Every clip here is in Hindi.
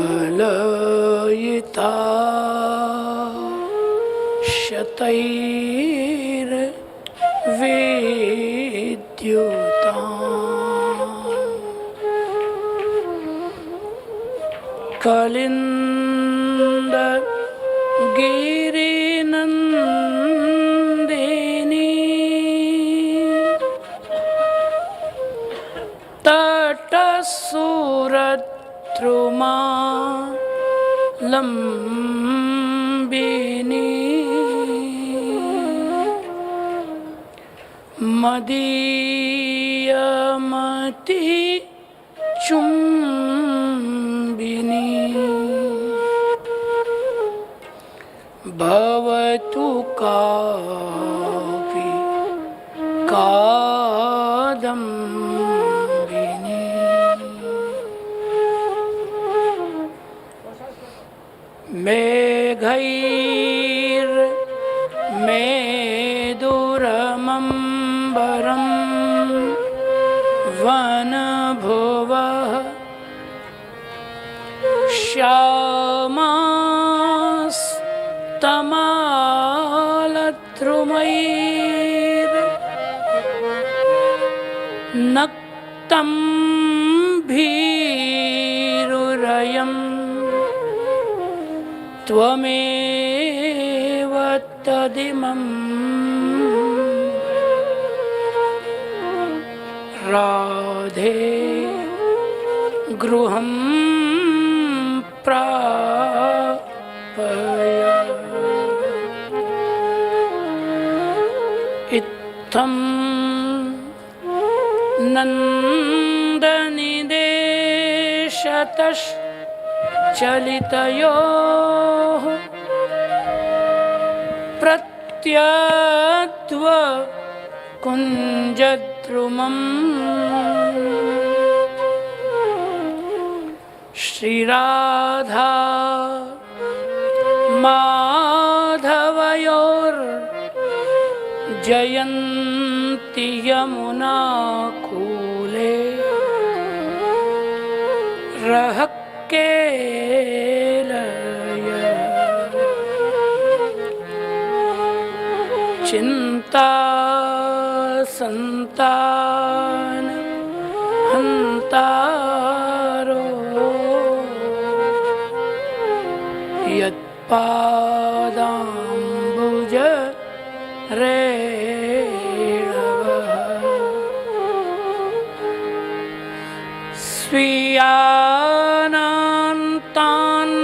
कलयिता शतैर्विद्युता कलिन्द गिरिनन्दिनी तटसुरद्रुमा लम्बिनी मदीयमति चुम्बिनी भवतु कापि कादम्बिनी मेघैर्मेदुरमम्बरं वनभुवः श्यामास्तमालद्रुमैर्नक्तं भीरुरयं त्वमेव तदिमं राधे गृहं प्रापय इत्थं नन्दनिदेशतश्चलितयोः प्रत्यध्व कुञ्जद्रुमम् श्रीराधा माधवयोर्जयन्ति यमुना कूले रहक्केलय चिन्ता संतान हन्तारो यत्पादाम्बुज रेणवः स्वीयानान्तान्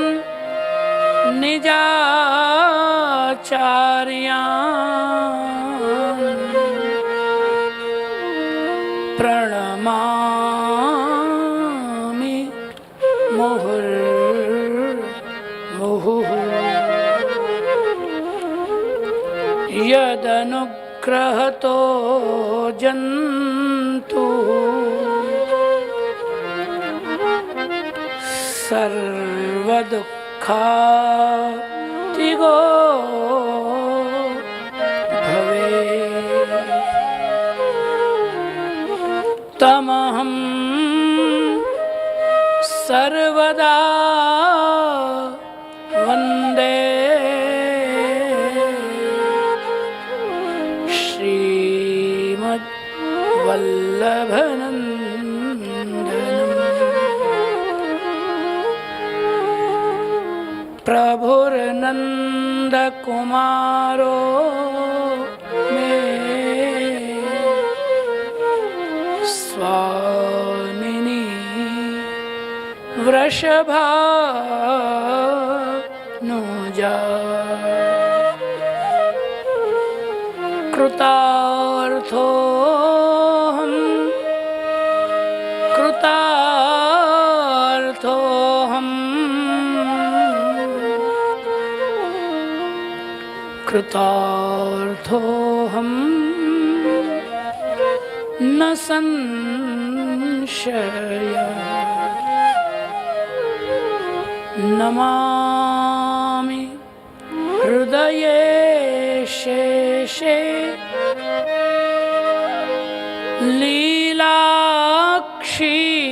निजाचार्यान् प्रणमामि मुहुर्मुहुः यदनुग्रहतो जन्तुः सर्वदुःखातिगो भवेत् तमहं सर्वदा वन्दे श्रीमद्वल्लभनन्दनम् प्रभुर्नन्दकुमारो मे स्वामिनी वृषभानुजा कृतार्थोऽहं कृतार्थोऽहं न संशयः नमामि हृदये शेषे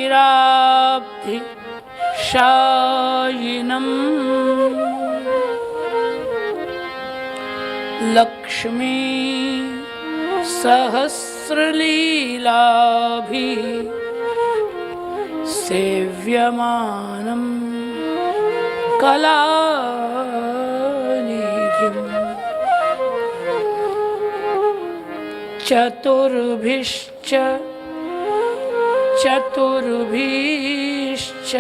लीलाक्षीराब्धि दाक्षायिणं लक्ष्मी सहस्रलीलाभिः सेव्यमानं कलानिधिम् चतुर्भिश्च चतुर्भिश्च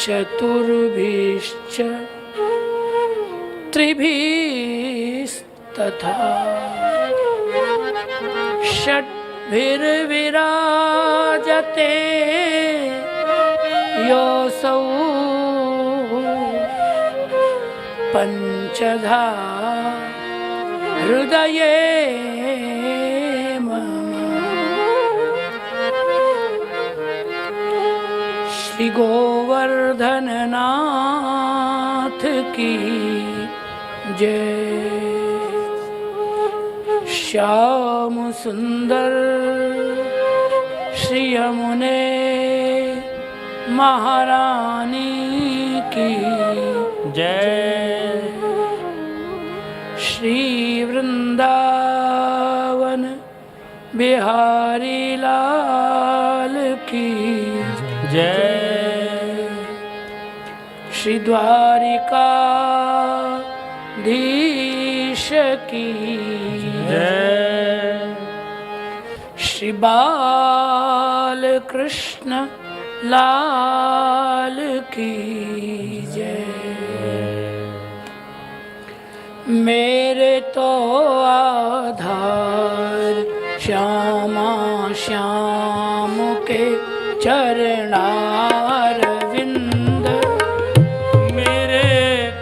चतुर्भिश्च त्रिभिस्तथा षड्भिर्विराजते योऽसौ पंचधा हृदये मम। श्री गोवर्धननाथ की जय। श्याम सुंदर श्री यमुने महारानी की जय। श्री वृंदावन बिहारी लाल की जय। श्री द्वारिकाधीश की जय। श्री बालकृष्ण लाल की जय। मेरे तो आधार श्यामा श्याम के चरणारविंद। मेरे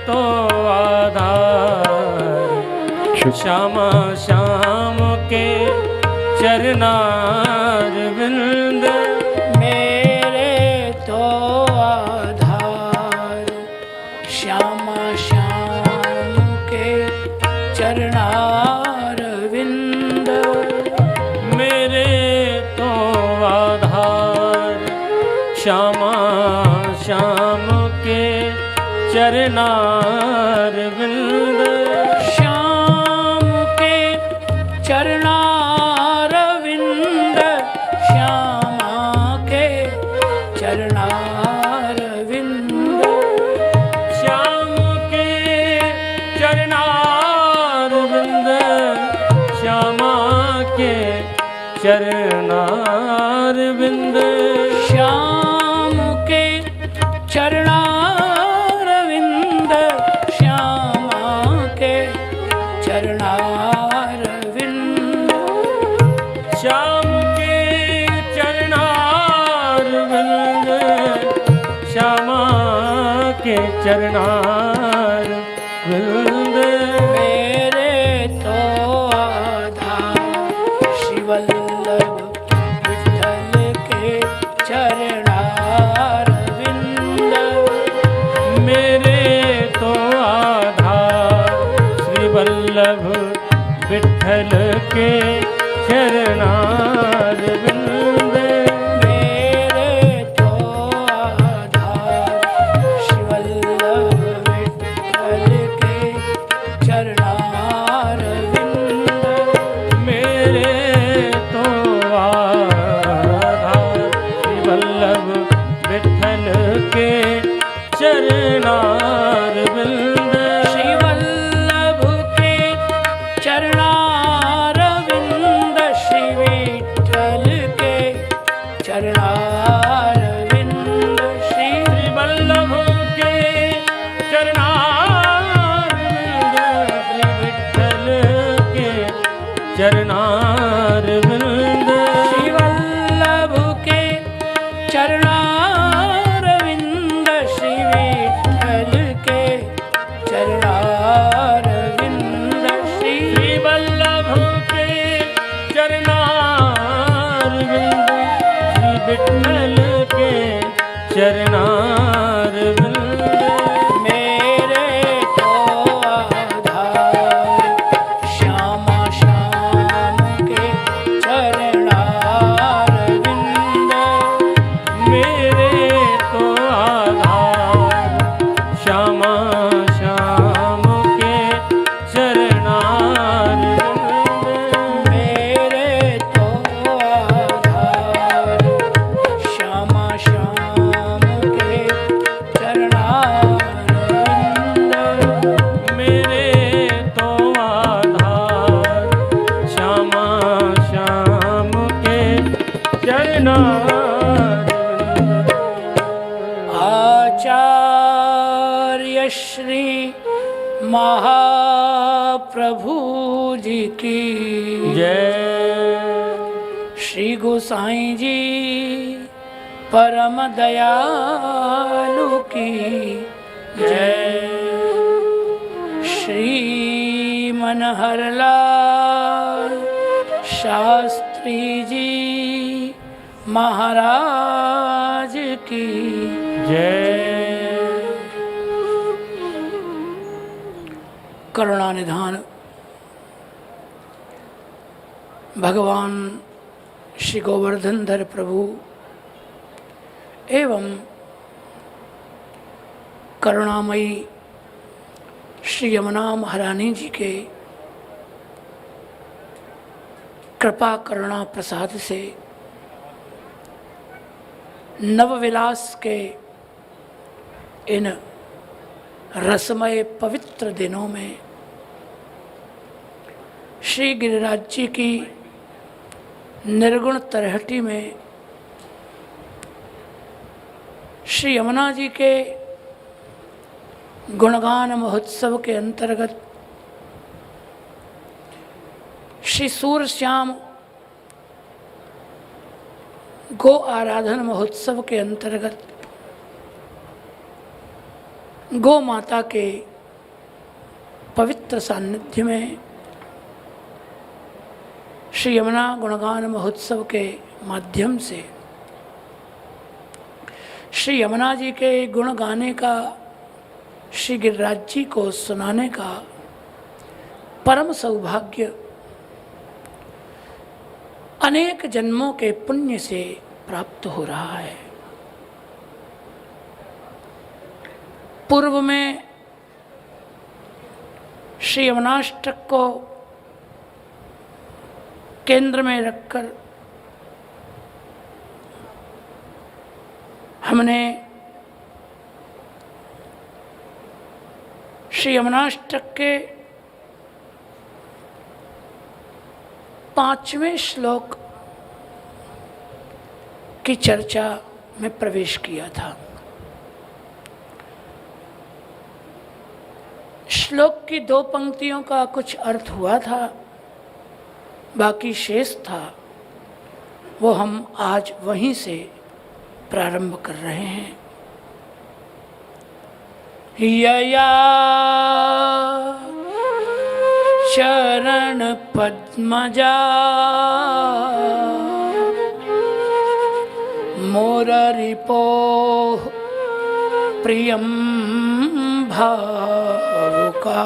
तो आधार श्यामा श्याम के चरणारविंद। मेरे तो आधार श्यामा श्याम के चरणारविंद। मेरे तो आधार श्यामा श्याम के चरणारविंद। श्याम के चरणारविंद। श्यामा के चरणारविंद। श्याम के चरणारविंद। श्यामा के चरणारविंद। श्याम के चरणारविंद। श्यामा के चरणारविंद। श्याम के चरणारविंद। श्यामा के चरणारविंद। मेरे तो आधार शिवल्लभ विठ्ठल के चरणारविंद। मेरे तो आधार श्री वल्लभ विठ्ठल के चरणारविंद। मेरे तो आधार शिवल्लभ विठ्ठल के चरणारविंद। मेरे तो आधार श्री वल्लभ विठ्ठल के चरणारविंद। श्री वल्लभ के चरणारविंद। श्री विठ्ठल के चरणारविंद। श्री वल्लभ के चरणारविंद। श्री विठ्ठल के चरणारविंद। श्री वल्लभ के चरणारविंद। श्री विठ्ठल के चरणारविंद। श्री वल्लभ के चरणारविंद। श्री विठ्ठल के चरणारविंद। मेरे तो आधार श्यामा श्याम के चरणारविंद। प्रभु जी की जय। श्री गोसाई जी परम दयालु की जय। श्री मनहर लाल शास्त्री जी महाराज की जय। करुणा निधान भगवान श्री गोवर्धन धर प्रभु एवं करुणामयी श्री यमुना महारानी जी के कृपा करुणा प्रसाद से नवविलास के इन रसमय पवित्र दिनों में श्री गिरिराज जी की निर्गुण तरहटी में श्री यमुना जी के गुणगान महोत्सव के अंतर्गत श्री सूरश्याम गो आराधन महोत्सव के अंतर्गत गो माता के पवित्र सान्निध्य में श्री यमुना गुणगान महोत्सव के माध्यम से श्री यमुना जी के गुण गाने का, श्री गिरिराज जी को सुनाने का परम सौभाग्य अनेक जन्मों के पुण्य से प्राप्त हो रहा है। पूर्व में श्री यमुनाष्टक को केंद्र में रखकर हमने श्री यमुनाष्टक के 5वें श्लोक की चर्चा में प्रवेश किया था। श्लोक की 2 पंक्तियों का कुछ अर्थ हुआ था, बाकी शेष था, वो हम आज वहीं से प्रारंभ कर रहे हैं। यया चरण पद्मजा मोररिपोः प्रियं भावुका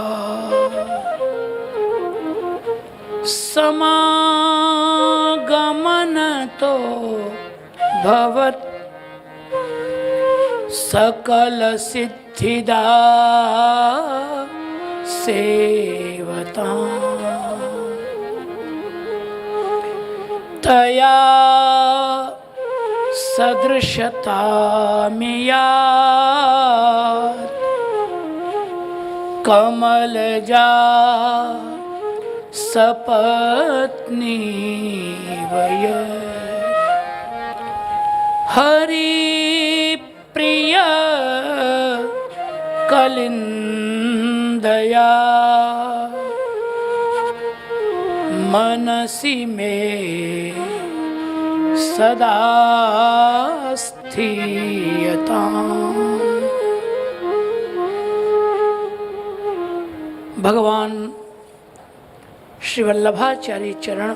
समागमन तो भवत सकल सिद्धिदा सेवता तया सदृशता मिया कमलजा सपत्नी वय हरि प्रिय कलिंदया मनसि में सदा स्थियता। भगवान श्री वल्लभाचार्य चरण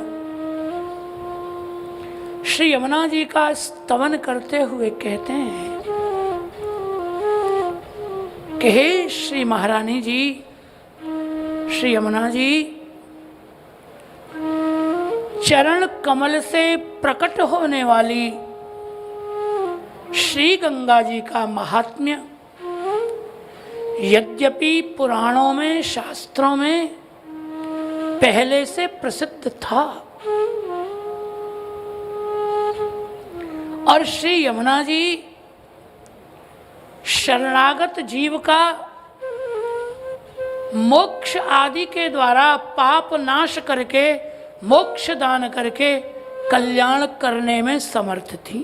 श्री यमुना जी का स्तवन करते हुए कहते हैं कि हे श्री महारानी जी, श्री यमुना जी, चरण कमल से प्रकट होने वाली श्री गंगा जी का महात्म्य यद्यपि पुराणों में, शास्त्रों में पहले से प्रसिद्ध था और श्री यमुना जी शरणागत जीव का मोक्ष आदि के द्वारा पाप नाश करके, मोक्ष दान करके कल्याण करने में समर्थ थी।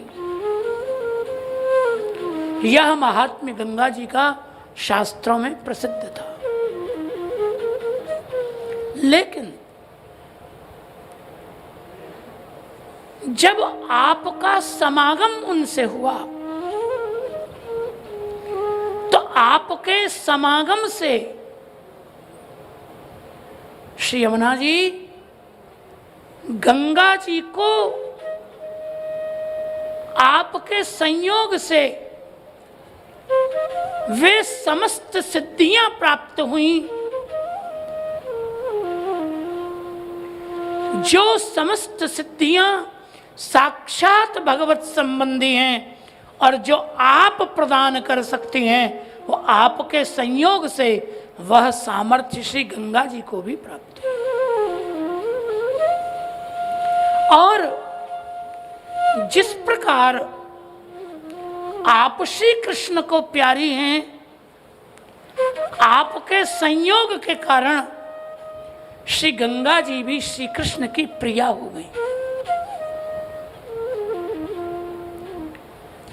यह महात्म्य गंगा जी का शास्त्रों में प्रसिद्ध था। लेकिन जब आपका समागम उनसे हुआ तो आपके समागम से श्री यमुना जी गंगा जी को आपके संयोग से वे समस्त सिद्धियां प्राप्त हुई जो समस्त सिद्धियां साक्षात भगवत संबंधी हैं और जो आप प्रदान कर सकती हैं, वो आपके संयोग से वह सामर्थ्य श्री गंगा जी को भी प्राप्त है। और जिस प्रकार आप श्री कृष्ण को प्यारी हैं, आपके संयोग के कारण श्री गंगा जी भी श्री कृष्ण की प्रिया हो गई।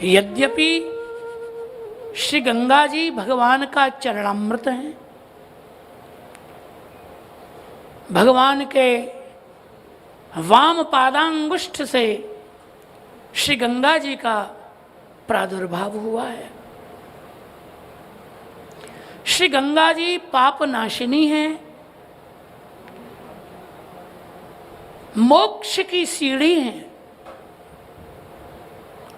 यद्यपि श्री गंगा जी भगवान का चरणामृत है, भगवान के वाम पादांगुष्ठ से श्री गंगा जी का प्रादुर्भाव हुआ है। श्री गंगा जी पाप नाशिनी है, मोक्ष की सीढ़ी है,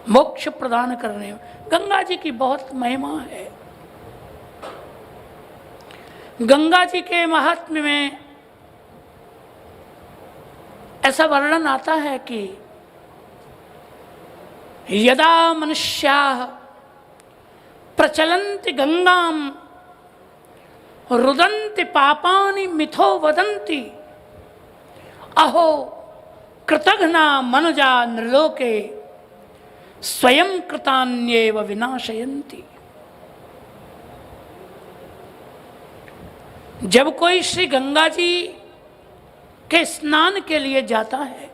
मोक्ष प्रदान करने में गंगा जी की बहुत महिमा है। गंगा जी के महात्म्य में ऐसा वर्णन आता है कि यदा मनुष्याः प्रचलन्ति गंगाम रुदन्ति पापानि मिथो वदन्ति अहो कृतघ्ना मनुजा नृलोके स्वयं कृतान्येव विनाशयन्ति। जब कोई श्री गंगा जी के स्नान के लिए जाता है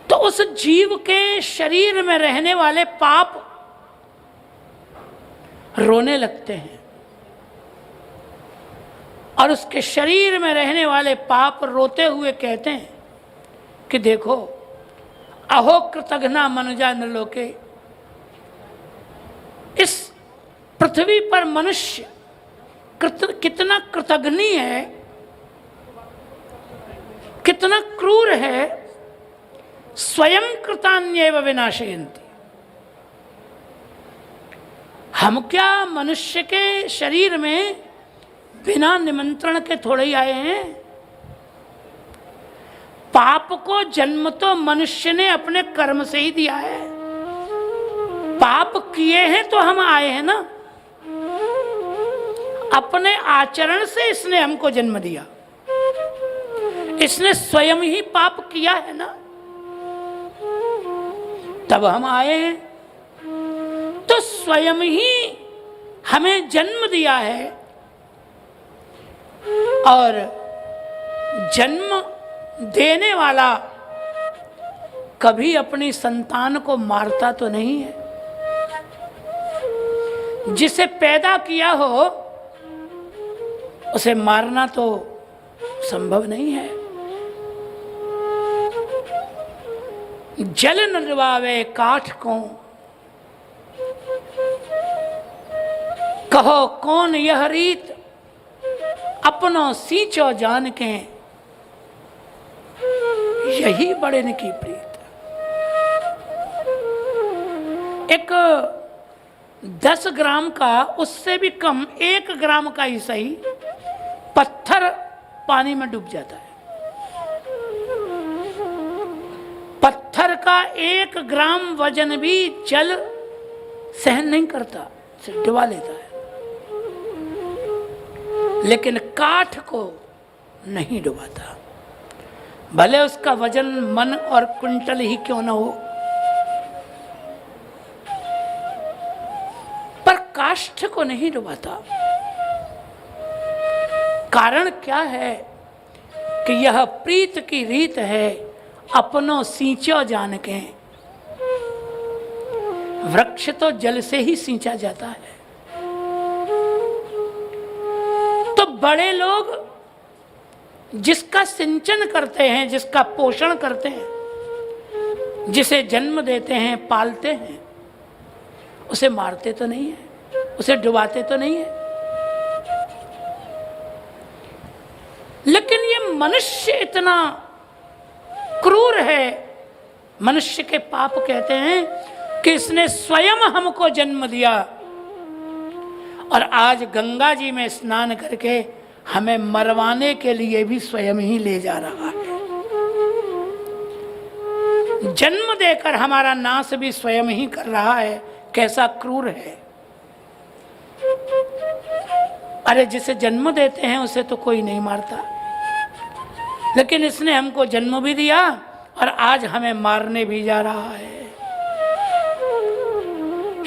तो उस जीव के शरीर में रहने वाले पाप रोने लगते हैं और उसके शरीर में रहने वाले पाप रोते हुए कहते हैं कि देखो अहो कृतघ्ना मनुजा नृलोके, इस पृथ्वी पर मनुष्य कितना कृतघ्नी है, कितना क्रूर है। स्वयं कृतान्येव विनाशयन्ति। हम क्या मनुष्य के शरीर में बिना निमंत्रण के थोड़े ही आए हैं? पाप को जन्म तो मनुष्य ने अपने कर्म से ही दिया है। पाप किए हैं तो हम आए हैं ना, अपने आचरण से इसने हमको जन्म दिया। इसने स्वयं ही पाप किया है ना, तब हम आए हैं। तो स्वयं ही हमें जन्म दिया है और जन्म देने वाला कभी अपनी संतान को मारता तो नहीं है। जिसे पैदा किया हो उसे मारना तो संभव नहीं है। जल निर्वावे काठ को, कहो कौन यह रीत, अपनो सींचो जान के, यही बड़े न की प्रीत। एक 10 ग्राम का, उससे भी कम 1 ग्राम का ही सही, पत्थर पानी में डूब जाता है। पत्थर का 1 ग्राम वजन भी जल सहन नहीं करता, सिर्फ डुबा लेता है। लेकिन काठ को नहीं डुबाता, भले उसका वजन मन और कुंटल ही क्यों न हो। पर काष्ठ को नहीं डुबाता। कारण क्या है कि यह प्रीत की रीत है, अपनों सींचो जान के। वृक्ष तो जल से ही सींचा जाता है। तो बड़े लोग जिसका सिंचन करते हैं, जिसका पोषण करते हैं, जिसे जन्म देते हैं, पालते हैं, उसे मारते तो नहीं है, उसे डुबाते तो नहीं है। लेकिन ये मनुष्य इतना क्रूर है, मनुष्य के पाप कहते हैं कि इसने स्वयं हमको जन्म दिया और आज गंगा जी में स्नान करके हमें मरवाने के लिए भी स्वयं ही ले जा रहा है। जन्म देकर हमारा नाश भी स्वयं ही कर रहा है। कैसा क्रूर है। अरे जिसे जन्म देते हैं उसे तो कोई नहीं मारता, लेकिन इसने हमको जन्म भी दिया और आज हमें मारने भी जा रहा है।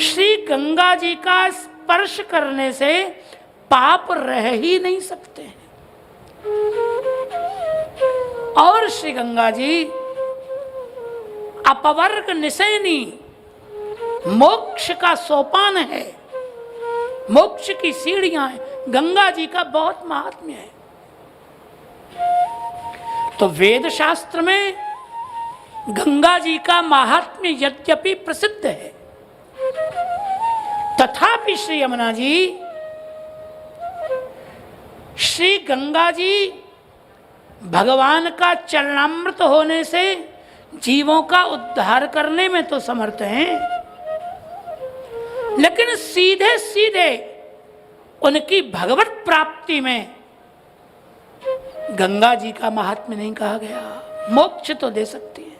श्री गंगा जी का स्पर्श करने से पाप रह ही नहीं सकते हैं। और श्री गंगा जी अपवर्ग निशैनी, मोक्ष का सोपान है, मोक्ष की सीढ़ियां हैं। गंगा जी का बहुत महात्म्य है। तो वेद शास्त्र में गंगा जी का महात्म्य यद्यपि प्रसिद्ध है, तथापि श्री यमुना जी, श्री गंगा जी भगवान का चरणामृत होने से जीवों का उद्धार करने में तो समर्थ हैं, लेकिन सीधे सीधे उनकी भगवत प्राप्ति में गंगा जी का महात्म्य नहीं कहा गया। मोक्ष तो दे सकती है,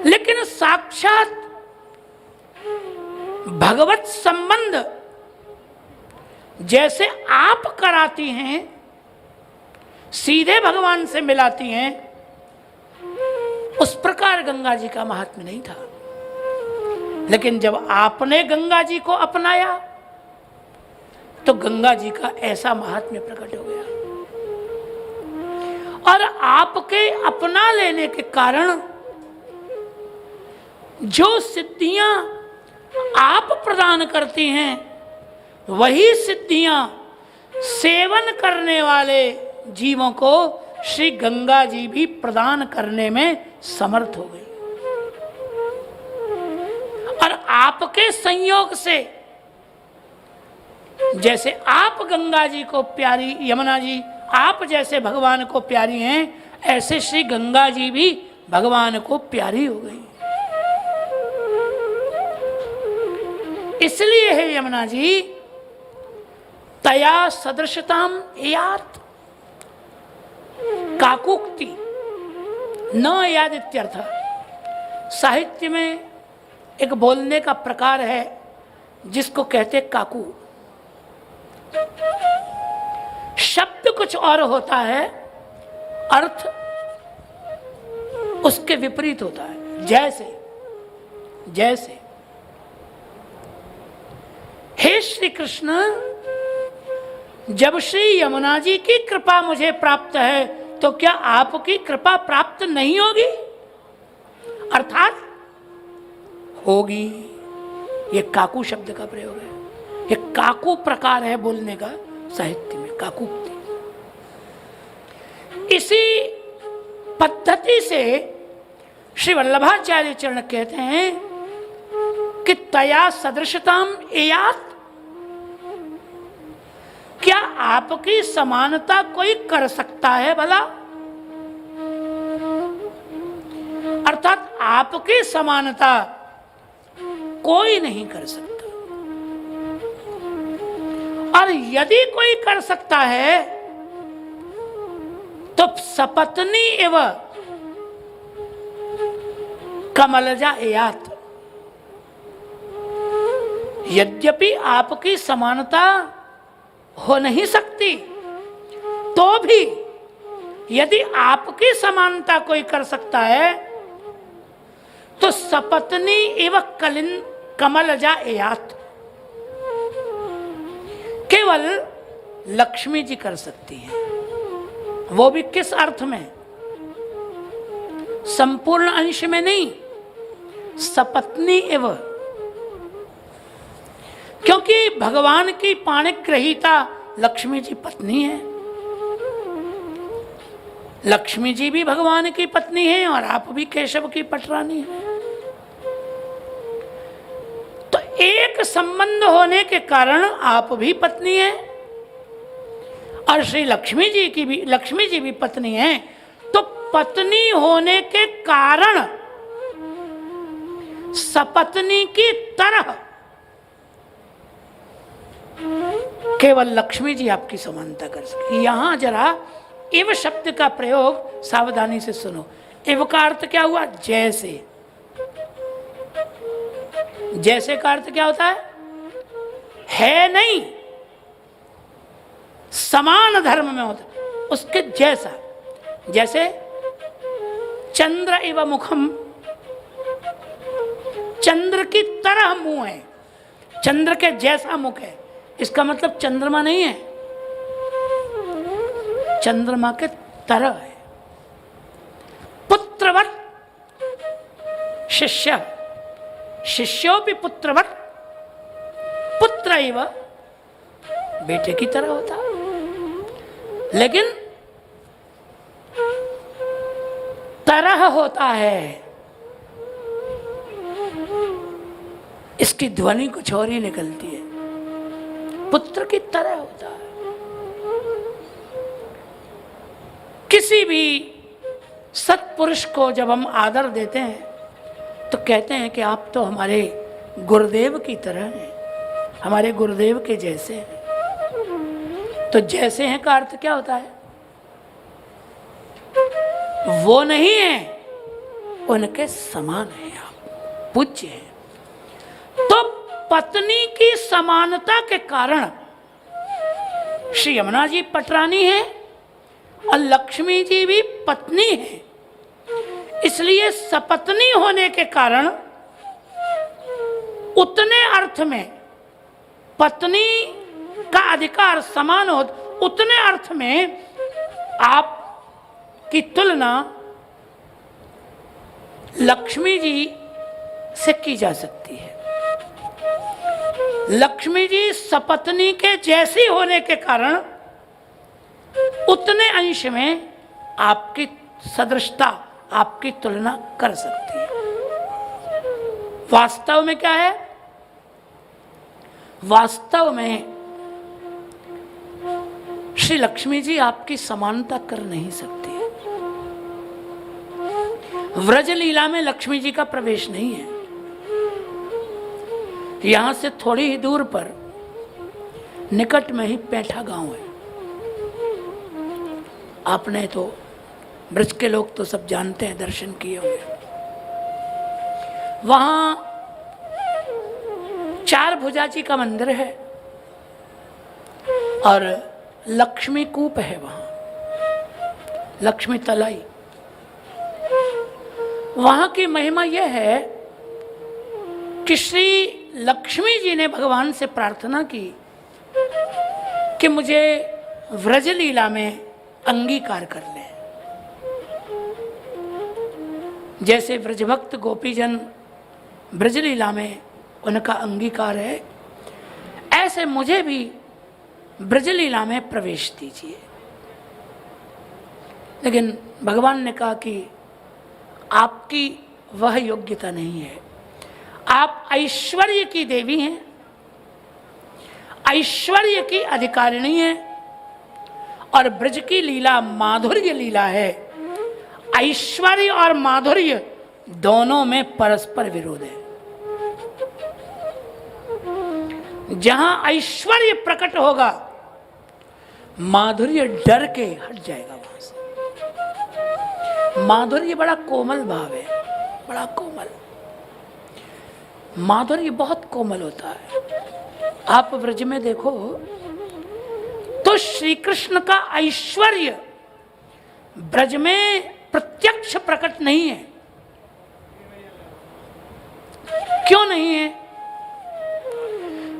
लेकिन साक्षात भगवत संबंध जैसे आप कराती हैं, सीधे भगवान से मिलाती हैं, उस प्रकार गंगा जी का महात्म्य नहीं था। लेकिन जब आपने गंगा जी को अपनाया तो गंगा जी का ऐसा महात्म्य प्रकट हो गया। और आपके अपना लेने के कारण जो सिद्धियां आप प्रदान करती हैं, वही सिद्धियां सेवन करने वाले जीवों को श्री गंगा जी भी प्रदान करने में समर्थ हो गई। और आपके संयोग से जैसे आप गंगा जी को प्यारी, यमुना जी आप जैसे भगवान को प्यारी हैं, ऐसे श्री गंगा जी भी भगवान को प्यारी हो गई। इसलिए है यमुना जी, तया सदृशताम यात, काकुक्ति न याद इत्यर्थ। साहित्य में एक बोलने का प्रकार है जिसको कहते काकू। शब्द कुछ और होता है, अर्थ उसके विपरीत होता है। जैसे जैसे हे श्री कृष्ण, जब श्री यमुना जी की कृपा मुझे प्राप्त है तो क्या आपकी कृपा प्राप्त नहीं होगी? अर्थात होगी। ये काकू शब्द का प्रयोग है। ये काकू प्रकार है बोलने का साहित्य में, काकूक्ति। इसी पद्धति से श्री वल्लभाचार्य चरण कहते हैं कि तया सदृशताम एयात, क्या आपकी समानता कोई कर सकता है भला? अर्थात आपकी समानता कोई नहीं कर सकता। और यदि कोई कर सकता है तो सपत्नी एव कमलजा एयात। यद्यपि आपकी समानता हो नहीं सकती, तो भी यदि आपकी समानता कोई कर सकता है तो सपत्नी एवं कमलजा एयात, केवल लक्ष्मी जी कर सकती हैं। वो भी किस अर्थ में? संपूर्ण अंश में नहीं, सपत्नी एवं। क्योंकि भगवान की पाणिग्रहीता लक्ष्मी जी पत्नी है। लक्ष्मी जी भी भगवान की पत्नी है और आप भी केशव की पटरानी है। तो एक संबंध होने के कारण आप भी पत्नी है और श्री लक्ष्मी जी भी पत्नी है। तो पत्नी होने के कारण सपत्नी की तरह केवल लक्ष्मी जी आपकी समानता कर सके। यहां जरा इव शब्द का प्रयोग सावधानी से सुनो। इव का अर्थ क्या हुआ? जैसे। जैसे का अर्थ क्या होता है नहीं, समान धर्म में होता है, उसके जैसा। जैसे चंद्र इव मुखम, चंद्र की तरह मुंह है, चंद्र के जैसा मुख है। इसका मतलब चंद्रमा नहीं है, चंद्रमा के तरह है। पुत्रवत शिष्य, शिष्योपि पुत्रवत, पुत्र इव बेटे की तरह होता। लेकिन तरह होता है, इसकी ध्वनि कुछ और ही निकलती है। पुत्र की तरह होता है। किसी भी सत्पुरुष को जब हम आदर देते हैं तो कहते हैं कि आप तो हमारे गुरुदेव की तरह हैं, हमारे गुरुदेव के जैसे हैं। तो जैसे हैं का अर्थ क्या होता है? वो नहीं है, उनके समान है, आप पूज्य हैं। तो पत्नी की समानता के कारण श्री यमुना जी पटरानी है और लक्ष्मी जी भी पत्नी है। इसलिए सपत्नी होने के कारण उतने अर्थ में पत्नी का अधिकार समान हो, उतने अर्थ में आप की तुलना लक्ष्मी जी से की जा सकती है। लक्ष्मी जी सपत्नी के जैसी होने के कारण उतने अंश में आपकी सदृशता, आपकी तुलना कर सकती है। वास्तव में क्या है? वास्तव में श्री लक्ष्मी जी आपकी समानता कर नहीं सकती है। व्रज लीला में लक्ष्मी जी का प्रवेश नहीं है। यहां से थोड़ी ही दूर पर निकट में ही पैठा गांव है। आपने तो ब्रज के लोग तो सब जानते हैं, दर्शन किए होंगे। वहां चार भुजा जी का मंदिर है और लक्ष्मी कूप है। वहां लक्ष्मी तलाई। वहां की महिमा यह है कि श्री लक्ष्मी जी ने भगवान से प्रार्थना की कि मुझे व्रज लीला में अंगीकार कर ले। जैसे व्रजभक्त गोपीजन ब्रज लीला में उनका अंगीकार है, ऐसे मुझे भी ब्रज लीला में प्रवेश दीजिए। लेकिन भगवान ने कहा कि आपकी वह योग्यता नहीं है। आप ऐश्वर्य की देवी हैं, ऐश्वर्य की अधिकारिणी हैं और ब्रज की लीला माधुर्य लीला है। ऐश्वर्य और माधुर्य दोनों में परस्पर विरोध है। जहां ऐश्वर्य प्रकट होगा, माधुर्य डर के हट जाएगा वहां से। माधुर्य बड़ा कोमल भाव है, बड़ा कोमल। माधुर्य बहुत कोमल होता है। आप ब्रज में देखो तो श्री कृष्ण का ऐश्वर्य ब्रज में प्रत्यक्ष प्रकट नहीं है। क्यों नहीं है?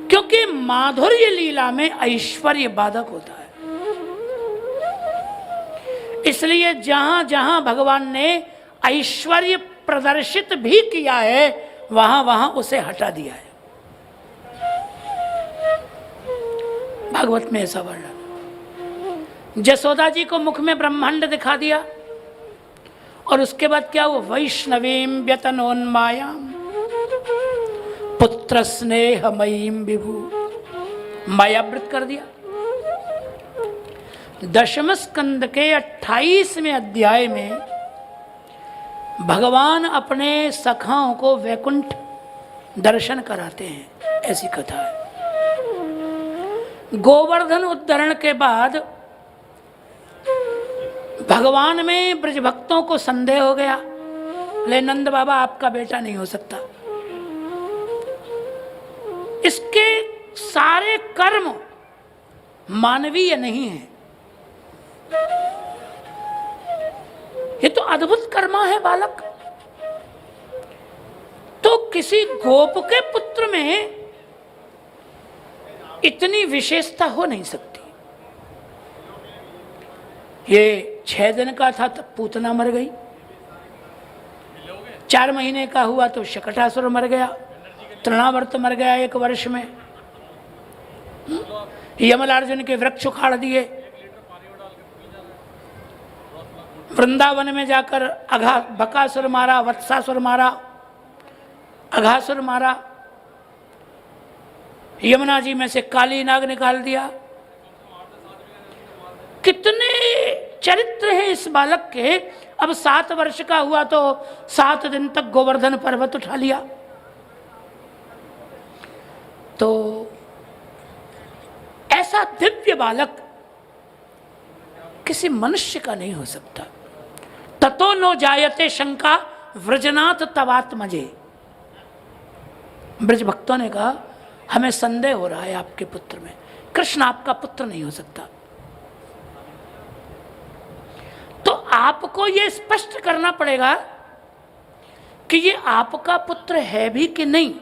क्योंकि माधुर्य लीला में ऐश्वर्य बाधक होता है। इसलिए जहां जहां भगवान ने ऐश्वर्य प्रदर्शित भी किया है, वहां वहां उसे हटा दिया है। भागवत में ऐसा वर्णन। जसोदा जी को मुख में ब्रह्मांड दिखा दिया और उसके बाद क्या हुआ? वैष्णवीं व्यतनोन्मायाम पुत्र स्नेहमयीं विभु, मायावृत कर दिया। दशम स्कंद के 28वें अध्याय में भगवान अपने सखाओं को वैकुंठ दर्शन कराते हैं, ऐसी कथा है। गोवर्धन उद्धरण के बाद भगवान में ब्रज भक्तों को संदेह हो गया, ले नंद बाबा आपका बेटा नहीं हो सकता। इसके सारे कर्म मानवीय नहीं है, ये तो अद्भुत कर्मा है बालक। तो किसी गोप के पुत्र में इतनी विशेषता हो नहीं सकती। ये 6 दिन का था तब पूतना मर गई, 4 महीने का हुआ तो शकटासुर मर गया, तृणावर्त मर गया 1 वर्ष में, यमलार्जुन के वृक्ष उखाड़ दिए, वृंदावन में जाकर बकासुर मारा, वत्सासुर मारा, अघासुर मारा, यमुना जी में से काली नाग निकाल दिया। कितने चरित्र हैं इस बालक के। अब 7 वर्ष का हुआ तो 7 दिन तक गोवर्धन पर्वत उठा लिया। तो ऐसा दिव्य बालक किसी मनुष्य का नहीं हो सकता। ततो नो जायते शंका व्रजनाथ तवात्मजे। ब्रज भक्तों ने कहा हमें संदेह हो रहा है आपके पुत्र में, कृष्ण आपका पुत्र नहीं हो सकता। तो आपको यह स्पष्ट करना पड़ेगा कि ये आपका पुत्र है भी कि नहीं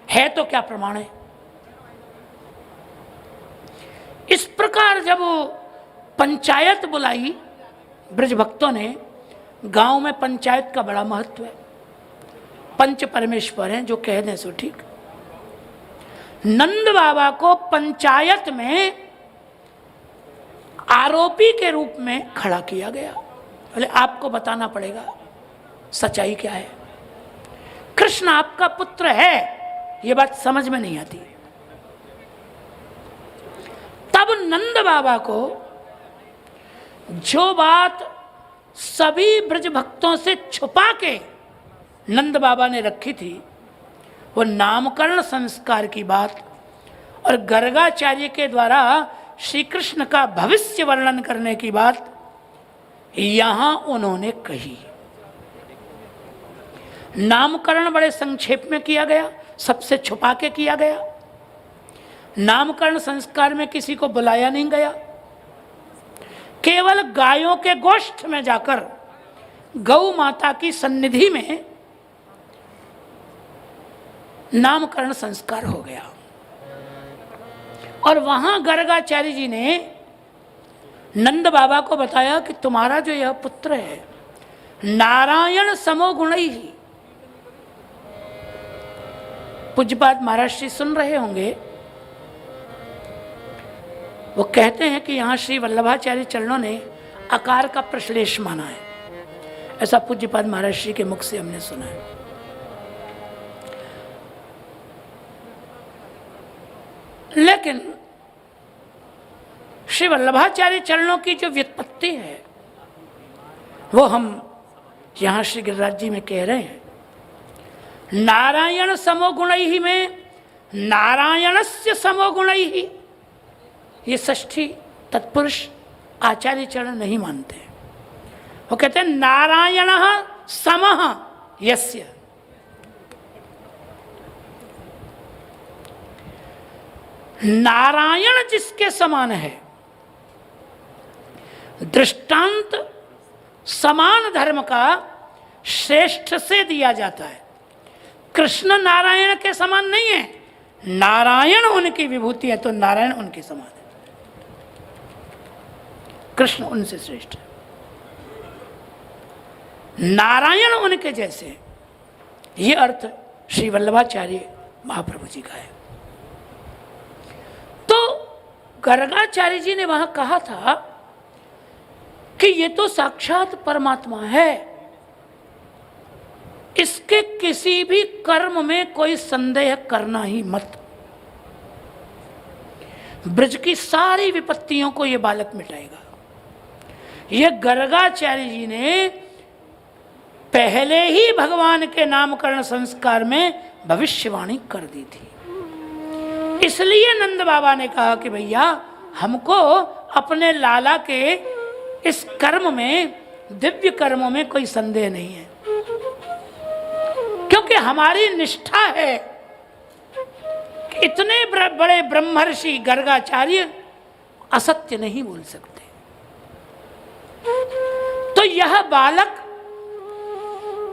है, तो क्या प्रमाण है। इस प्रकार जब पंचायत बुलाई ब्रज भक्तों ने, गांव में पंचायत का बड़ा महत्व है, पंच परमेश्वर हैं, जो कह दें सो ठीक। नंद बाबा को पंचायत में आरोपी के रूप में खड़ा किया गया। बोले आपको बताना पड़ेगा सच्चाई क्या है, कृष्ण आपका पुत्र है, ये बात समझ में नहीं आती। तब नंद बाबा को जो बात सभी ब्रज भक्तों से छुपा के नंद बाबा ने रखी थी, वो नामकरण संस्कार की बात और गर्गाचार्य के द्वारा श्री कृष्ण का भविष्य वर्णन करने की बात यहां उन्होंने कही। नामकरण बड़े संक्षेप में किया गया, सबसे छुपा के किया गया। नामकरण संस्कार में किसी को बुलाया नहीं गया, केवल गायों के गोष्ठ में जाकर गौ माता की सन्निधि में नामकरण संस्कार हो गया। और वहां गर्गाचार्य जी ने नंद बाबा को बताया कि तुम्हारा जो यह पुत्र है नारायण समो गुणई ही। पूज्यपाद महाराज श्री सुन रहे होंगे, वो कहते हैं कि यहाँ श्री वल्लभाचार्य चरणों ने आकार का प्रश्लेष माना है, ऐसा पूज्यपाद महाराज श्री के मुख से हमने सुना है। लेकिन श्री वल्लभाचार्य चरणों की जो व्युत्पत्ति है वो हम यहाँ श्री गिरिराज जी में कह रहे हैं। नारायण समो गुणैहि में नारायणस्य समो गुणैहि, ये षष्ठी तत्पुरुष आचार्य चरण नहीं मानते। वो कहते हैं नारायण समः यस्य, नारायण जिसके समान है, दृष्टांत समान धर्म का श्रेष्ठ से दिया जाता है। कृष्ण नारायण के समान नहीं है, नारायण उनकी विभूति है तो नारायण उनके समान है, कृष्ण उनसे श्रेष्ठ है। नारायण उनके जैसे, ये अर्थ श्री वल्लभाचार्य महाप्रभु जी का है। तो गर्गाचार्य जी ने वहां कहा था कि ये तो साक्षात परमात्मा है, इसके किसी भी कर्म में कोई संदेह करना ही मत। ब्रज की सारी विपत्तियों को ये बालक मिटाएगा। ये गर्गाचार्य जी ने पहले ही भगवान के नामकरण संस्कार में भविष्यवाणी कर दी थी। इसलिए नंद बाबा ने कहा कि भैया हमको अपने लाला के इस कर्म में, दिव्य कर्मों में कोई संदेह नहीं है, क्योंकि हमारी निष्ठा है कि इतने बड़े ब्रह्मर्षि गर्गाचार्य असत्य नहीं बोल सकते। तो यह बालक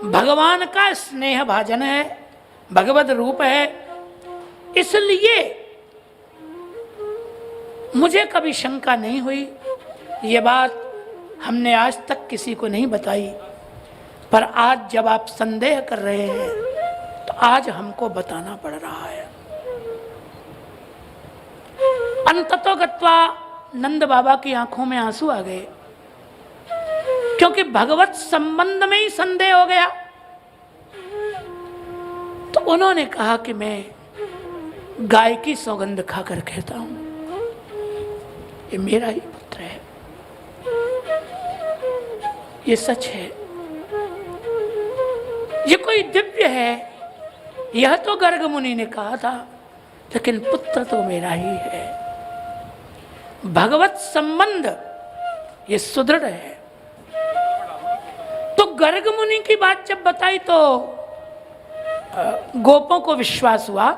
भगवान का स्नेह भाजन है, भगवत रूप है। इसलिए मुझे कभी शंका नहीं हुई। ये बात हमने आज तक किसी को नहीं बताई, पर आज जब आप संदेह कर रहे हैं तो आज हमको बताना पड़ रहा है। अंततो गत्वा नंद बाबा की आंखों में आंसू आ गए, क्योंकि भगवत संबंध में ही संदेह हो गया। तो उन्होंने कहा कि मैं गाय की सौगंध खाकर कहता हूं, ये मेरा ही पुत्र है, ये सच है, ये कोई दिव्य है। यह तो गर्ग मुनि ने कहा था, लेकिन पुत्र तो मेरा ही है। भगवत संबंध ये सुदृढ़ है। तो गर्ग मुनि की बात जब बताई तो गोपों को विश्वास हुआ।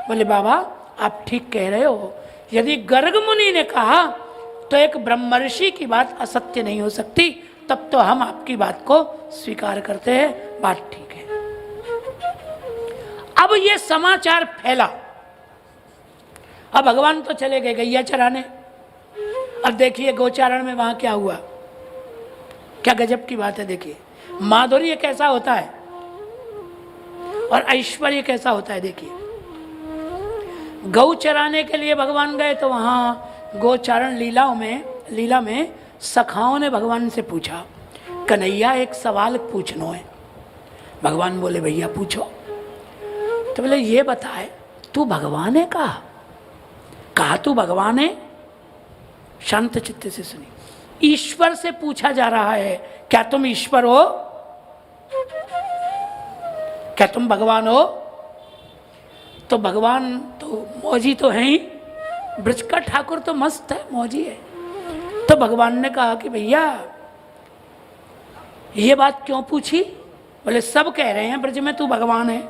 बोले बाबा आप ठीक कह रहे हो, यदि गर्ग मुनि ने कहा तो एक ब्रह्मर्षि की बात असत्य नहीं हो सकती, तब तो हम आपकी बात को स्वीकार करते हैं, बात ठीक है। अब ये समाचार फैला। अब भगवान तो चले गए गैया चराने। अब देखिए गोचारण में वहां क्या हुआ, क्या गजब की बात है। देखिए माधुर्य कैसा होता है और ऐश्वर्य कैसा होता है। देखिए गौ चराने के लिए भगवान गए तो वहां गोचारण लीला में सखाओं ने भगवान से पूछा, कन्हैया एक सवाल पूछना है। भगवान बोले भैया पूछो। तो बोले ये बताए तू भगवान है? कहा तू भगवान है? शांत चित्त से सुनी। ईश्वर से पूछा जा रहा है, क्या तुम ईश्वर हो? क्या तुम भगवान हो? तो भगवान तो मौजी तो है ही, ब्रज का ठाकुर तो मस्त है, मौजी है। तो भगवान ने कहा कि भैया ये बात क्यों पूछी? बोले सब कह रहे हैं ब्रज में तू भगवान है।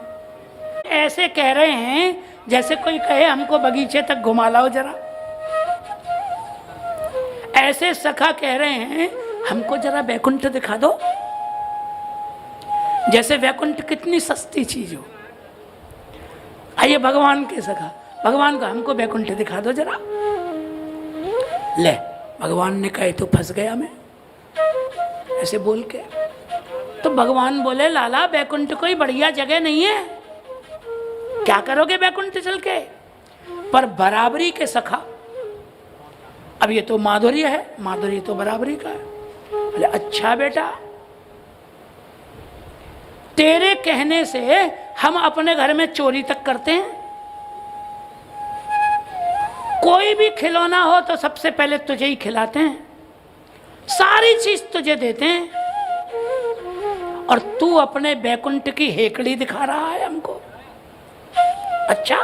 ऐसे कह रहे हैं जैसे कोई कहे हमको बगीचे तक घुमा लाओ जरा। ऐसे सखा कह रहे हैं हमको जरा वैकुंठ दिखा दो, जैसे वैकुंठ कितनी सस्ती चीज हो। आइए भगवान के सखा, भगवान को हमको वैकुंठ दिखा दो जरा। ले भगवान ने कहे तो फंस गया मैं, ऐसे बोल के। तो भगवान बोले लाला वैकुंठ कोई बढ़िया जगह नहीं है, क्या करोगे वैकुंठ चल के? पर बराबरी के सखा, अब ये तो माधुर्य है, माधुर्य तो बराबरी का है। बोले अच्छा बेटा, तेरे कहने से हम अपने घर में चोरी तक करते हैं। कोई भी खिलौना हो तो सबसे पहले तुझे ही खिलाते हैं, सारी चीज तुझे देते हैं, और तू अपने बैकुंठ की हेकड़ी दिखा रहा है हमको। अच्छा,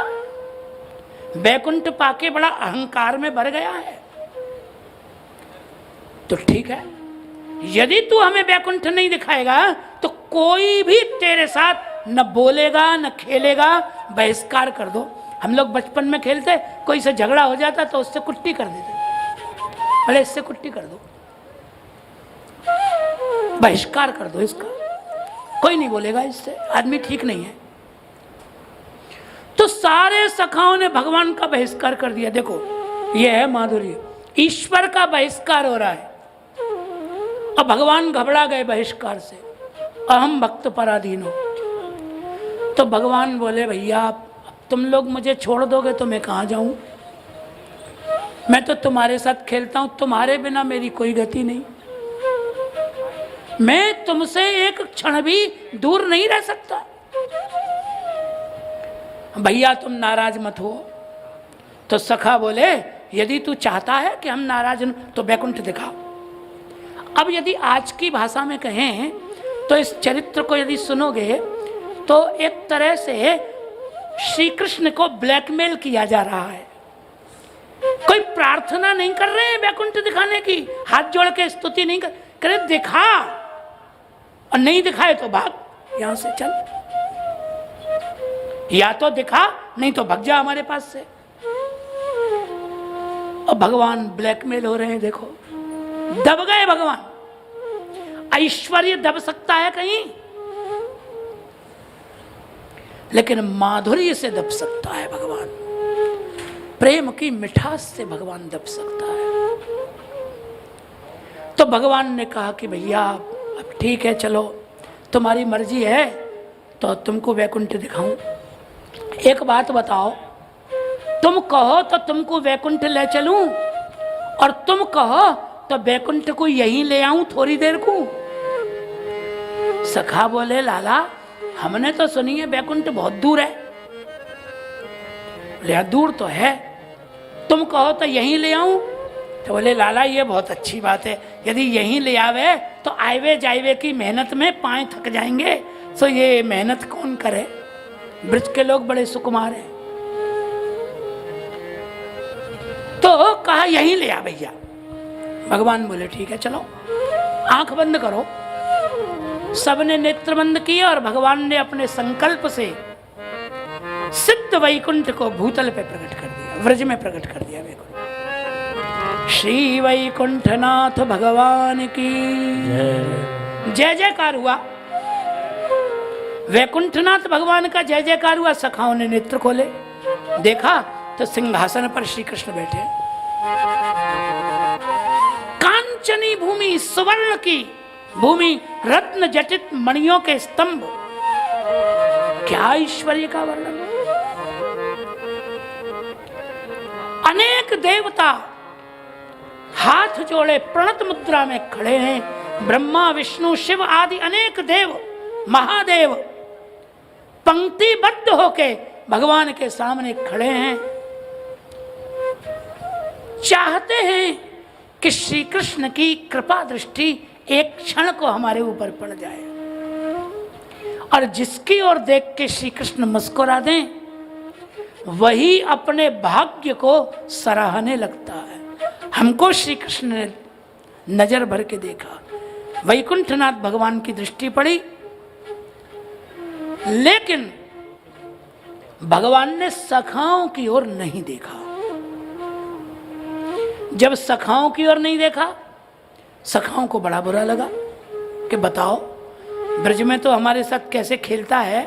बैकुंठ पाके बड़ा अहंकार में भर गया है। तो ठीक है, यदि तू हमें बैकुंठ नहीं दिखाएगा तो कोई भी तेरे साथ न बोलेगा न खेलेगा, बहिष्कार कर दो। हम लोग बचपन में खेलते, कोई से झगड़ा हो जाता तो उससे कुट्टी कर देते, अरे इससे कुट्टी कर दो, बहिष्कार कर दो इसका, कोई नहीं बोलेगा इससे, आदमी ठीक नहीं है। तो सारे सखाओं ने भगवान का बहिष्कार कर दिया। देखो यह है माधुर्य, ईश्वर का बहिष्कार हो रहा है। अब भगवान घबरा गए बहिष्कार से, अहम भक्त पराधीन हो। तो भगवान बोले भैया अब तुम लोग मुझे छोड़ दोगे तो मैं कहाँ जाऊं? मैं तो तुम्हारे साथ खेलता हूं, तुम्हारे बिना मेरी कोई गति नहीं। मैं तुमसे एक क्षण भी दूर नहीं रह सकता। भैया तुम नाराज मत हो। तो सखा बोले यदि तू चाहता है कि हम नाराज न तो बैकुंठ दिखाओ। अब यदि आज की भाषा में कहें तो इस चरित्र को यदि सुनोगे तो एक तरह से श्री कृष्ण को ब्लैकमेल किया जा रहा है। कोई प्रार्थना नहीं कर रहे हैं बैकुंठ दिखाने की, हाथ जोड़ के स्तुति नहीं कर रहे, दिखा, और नहीं दिखाए तो भाग यहां से चल, या तो दिखा नहीं तो भाग जा हमारे पास से। और भगवान ब्लैकमेल हो रहे हैं। देखो दब गए भगवान। ऐश्वर्य दब सकता है कहीं, लेकिन माधुर्य से दब सकता है भगवान। प्रेम की मिठास से भगवान दब सकता है। तो भगवान ने कहा कि भैया अब ठीक है, चलो तुम्हारी मर्जी है तो तुमको वैकुंठ दिखाऊं। एक बात बताओ, तुम कहो तो तुमको वैकुंठ ले चलूं, और तुम कहो तो वैकुंठ को यहीं ले आऊं थोड़ी देर को। सखा बोले लाला हमने तो सुनी है वैकुंठ बहुत दूर है। बोले दूर तो है, तुम कहो तो यहीं ले आऊं। तो बोले लाला ये बहुत अच्छी बात है, यदि यहीं ले आवे तो आईवे जाइवे की मेहनत में पांव थक जाएंगे, तो ये मेहनत कौन करे, ब्रज के लोग बड़े सुकुमार हैं। तो कहा यहीं ले आ भैया। भगवान बोले ठीक है चलो, आंख बंद करो। सबने नेत्र बंद किए और भगवान ने अपने संकल्प से सिद्ध वैकुंठ को भूतल पे प्रकट कर दिया, व्रज में प्रकट कर दिया वैकुंठ। श्री वैकुंठनाथ भगवान की जय जयकार हुआ। वैकुंठनाथ भगवान का जय जयकार हुआ। सखाओं ने नेत्र खोले, देखा तो सिंहासन पर श्री कृष्ण बैठे। कांचनी भूमि, सुवर्ण की भूमि, रत्न जटित मणियों के स्तंभ, क्या ऐश्वर्य का वर्णन। अनेक देवता हाथ जोड़े प्रणत मुद्रा में खड़े हैं। ब्रह्मा विष्णु शिव आदि अनेक देव महादेव पंक्तिबद्ध होके भगवान के सामने खड़े हैं, चाहते हैं कि श्री कृष्ण की कृपा दृष्टि एक क्षण को हमारे ऊपर पड़ जाए, और जिसकी ओर देख के श्री कृष्ण मुस्कुरा दें वही अपने भाग्य को सराहने लगता है। हमको श्री कृष्ण ने नजर भर के देखा, वैकुंठनाथ भगवान की दृष्टि पड़ी, लेकिन भगवान ने सखाओं की ओर नहीं देखा। जब सखाओं की ओर नहीं देखा, सखाओं को बड़ा बुरा लगा कि बताओ ब्रज में तो हमारे साथ कैसे खेलता है,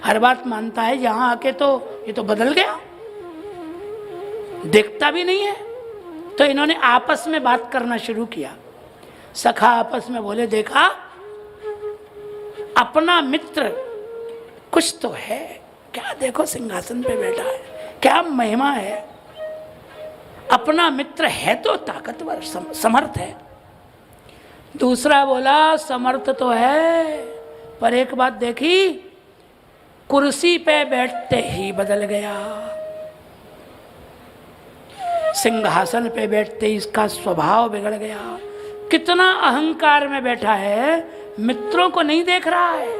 हर बात मानता है, यहां आके तो ये तो बदल गया, देखता भी नहीं है। तो इन्होंने आपस में बात करना शुरू किया। सखा आपस में बोले देखा अपना मित्र कुछ तो है, क्या देखो सिंहासन पे बैठा है, क्या महिमा है, अपना मित्र है तो ताकतवर समर्थ है। दूसरा बोला समर्थ तो है, पर एक बात देखी, कुर्सी पे बैठते ही बदल गया, सिंहासन पे बैठते ही इसका स्वभाव बिगड़ गया। कितना अहंकार में बैठा है, मित्रों को नहीं देख रहा है,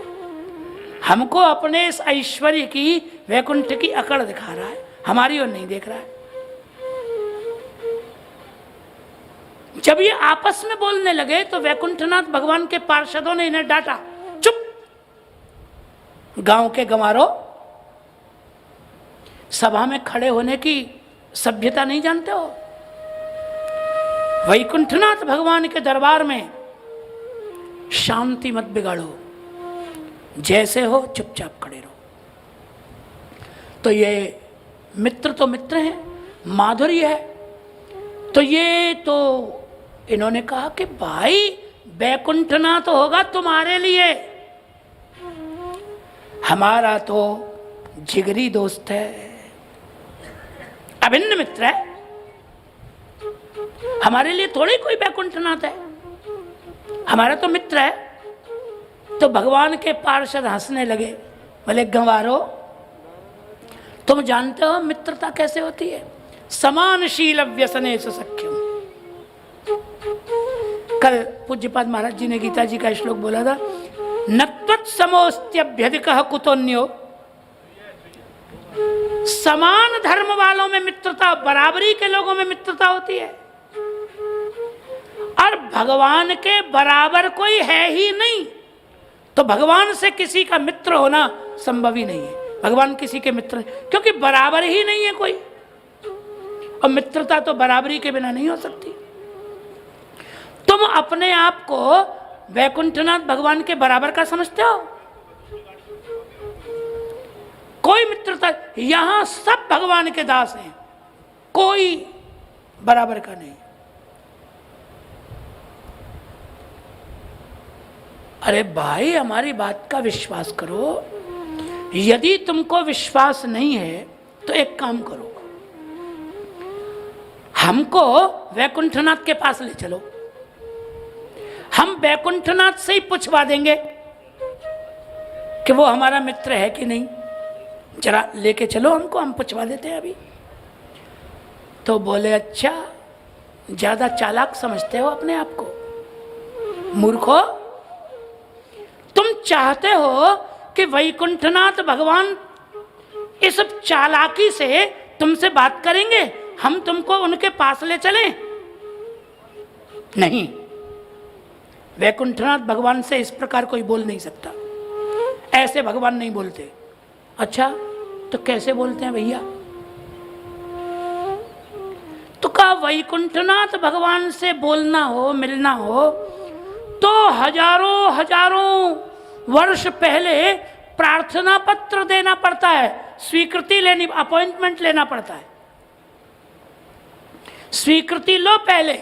हमको अपने इस ऐश्वर्य की वैकुंठ की अकड़ दिखा रहा है, हमारी ओर नहीं देख रहा है। जब ये आपस में बोलने लगे तो वैकुंठनाथ भगवान के पार्षदों ने इन्हें डांटा, चुप, गांव के गंवारों, सभा में खड़े होने की सभ्यता नहीं जानते हो। वैकुंठनाथ भगवान के दरबार में शांति मत बिगाड़ो, जैसे हो चुपचाप खड़े रहो। तो ये मित्र तो मित्र हैं, माधुर्य है। तो ये तो इन्होंने कहा कि भाई वैकुंठनाथ तो होगा तुम्हारे लिए, हमारा तो जिगरी दोस्त है, अभिन्न मित्र है। हमारे लिए थोड़ी कोई बैकुंठनाथ है, हमारा तो मित्र है। तो भगवान के पार्षद हंसने लगे, बोले गंवारो, तुम जानते हो मित्रता कैसे होती है? समानशील व्यसने सख्यम। कल पूज्यपाद महाराज जी ने गीता जी का श्लोक बोला था, नत्वत्समोस्त्यभ्यधिकः कुतोन्यो। समान धर्म वालों में मित्रता, बराबरी के लोगों में मित्रता होती है, और भगवान के बराबर कोई है ही नहीं, तो भगवान से किसी का मित्र होना संभव ही नहीं है। भगवान किसी के मित्र, क्योंकि बराबर ही नहीं है कोई, और मित्रता तो बराबरी के बिना नहीं हो सकती। तुम अपने आप को वैकुंठनाथ भगवान के बराबर का समझते हो? कोई मित्रता, यहां सब भगवान के दास हैं, कोई बराबर का नहीं। अरे भाई, हमारी बात का विश्वास करो। यदि तुमको विश्वास नहीं है तो एक काम करो, हमको वैकुंठनाथ के पास ले चलो, हम वैकुंठनाथ से ही पूछवा देंगे कि वो हमारा मित्र है कि नहीं। जरा लेके चलो हमको, हम पूछवा देते हैं अभी। तो बोले अच्छा, ज्यादा चालाक समझते हो अपने आप को, मूर्खो। तुम चाहते हो कि वैकुंठनाथ भगवान इस चालाकी से तुमसे बात करेंगे, हम तुमको उनके पास ले चलें? नहीं, वैकुंठनाथ भगवान से इस प्रकार कोई बोल नहीं सकता, ऐसे भगवान नहीं बोलते। अच्छा, तो कैसे बोलते हैं भैया? तो कहा वैकुंठनाथ भगवान से बोलना हो, मिलना हो, तो हजारों हजारों वर्ष पहले प्रार्थना पत्र देना पड़ता है, स्वीकृति लेनी, अपॉइंटमेंट लेना पड़ता है। स्वीकृति लो पहले,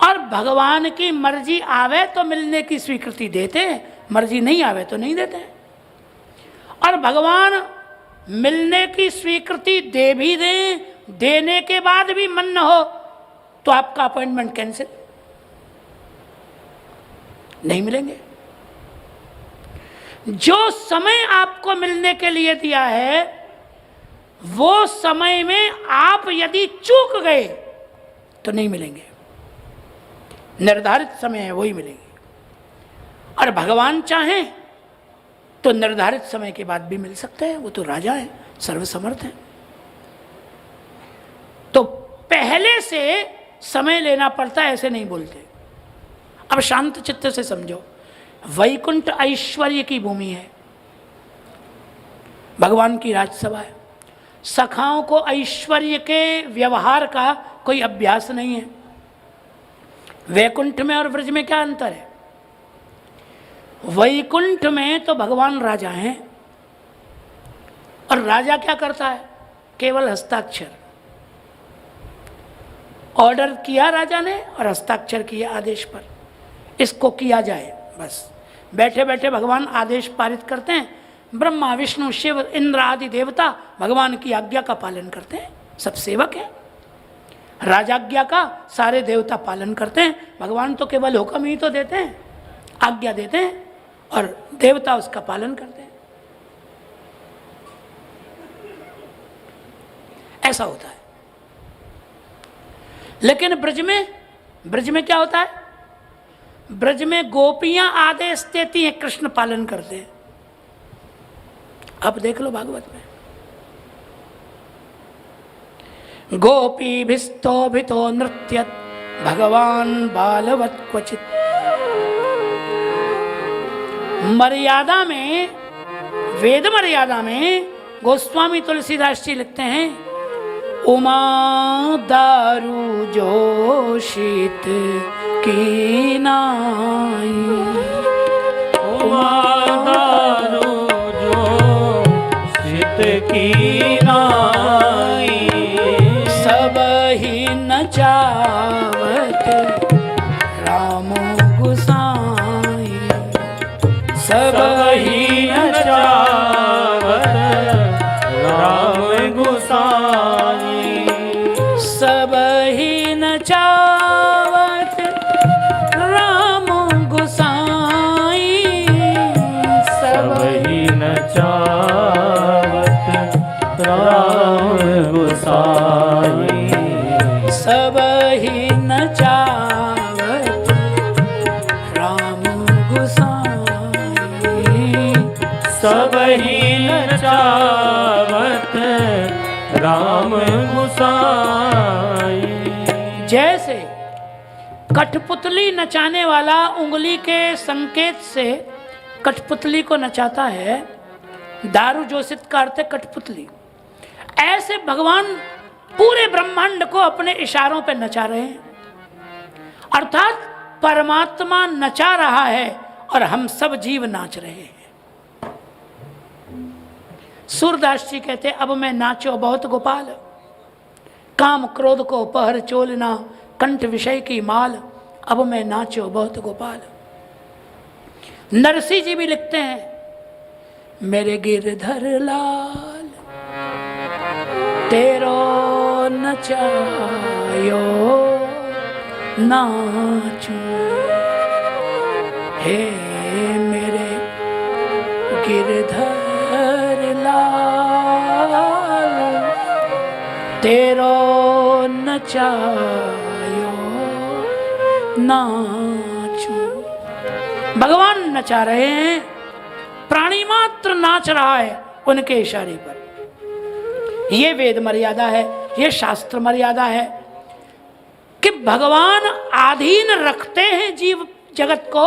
और भगवान की मर्जी आवे तो मिलने की स्वीकृति देते हैं, मर्जी नहीं आवे तो नहीं देते हैं। और भगवान मिलने की स्वीकृति दे भी दें, देने के बाद भी मन न हो तो आपका अपॉइंटमेंट कैंसिल, नहीं मिलेंगे। जो समय आपको मिलने के लिए दिया है, वो समय में आप यदि चूक गए तो नहीं मिलेंगे, निर्धारित समय है वही मिलेंगे। और भगवान चाहें तो निर्धारित समय के बाद भी मिल सकते हैं, वो तो राजा है, सर्वसमर्थ है। तो पहले से समय लेना पड़ता है, ऐसे नहीं बोलते। अब शांत चित्त से समझो, वैकुंठ ऐश्वर्य की भूमि है, भगवान की राजसभा है। सखाओं को ऐश्वर्य के व्यवहार का कोई अभ्यास नहीं है। वैकुंठ में और ब्रज में क्या अंतर है? वैकुंठ में तो भगवान राजा हैं, और राजा क्या करता है? केवल हस्ताक्षर, ऑर्डर किया राजा ने और हस्ताक्षर किया आदेश पर, इसको किया जाए बस। बैठे बैठे भगवान आदेश पारित करते हैं। ब्रह्मा विष्णु शिव इंद्र आदि देवता भगवान की आज्ञा का पालन करते हैं, सब सेवक हैं। राजाज्ञा का सारे देवता पालन करते हैं, भगवान तो केवल हुक्म ही तो देते हैं, आज्ञा देते हैं, और देवता उसका पालन करते हैं। ऐसा होता है। लेकिन ब्रज में क्या होता है? ब्रज में गोपियां आदेश देती हैं, कृष्ण पालन करते हैं। अब देख लो भागवत में, गोपीभिस्तो नृत्यत भगवान बालवत क्वचित। मर्यादा में, वेद मर्यादा में गोस्वामी तुलसीदास जी लिखते हैं, उमा दारू जोशित की नाई, उमा दारू जोशित की नाई, सब ही नचावत राम गुसाई, सब ही नचावत राम गुसाई, सब सबही नचावत राम गुसाई। जैसे कठपुतली नचाने वाला उंगली के संकेत से कठपुतली को नचाता है, दारू जोशित का अर्थ है कठपुतली, ऐसे भगवान पूरे ब्रह्मांड को अपने इशारों पे नचा रहे हैं। अर्थात परमात्मा नचा रहा है और हम सब जीव नाच रहे हैं। सूरदास जी कहते अब मैं नाचो बहुत गोपाल, काम क्रोध को पहर चोलना, कंठ विषय की माल, अब मैं नाचो बहुत गोपाल। नरसिंह जी भी लिखते हैं, मेरे गिरधर लाल तेरो नचायो नाचू, हे मेरे गिरधर लाल तेरो नचायो नाचू। भगवान नचा रहे हैं, प्राणी मात्र नाच रहा है उनके इशारे पर। ये वेद मर्यादा है, ये शास्त्र मर्यादा है कि भगवान अधीन रखते हैं जीव जगत को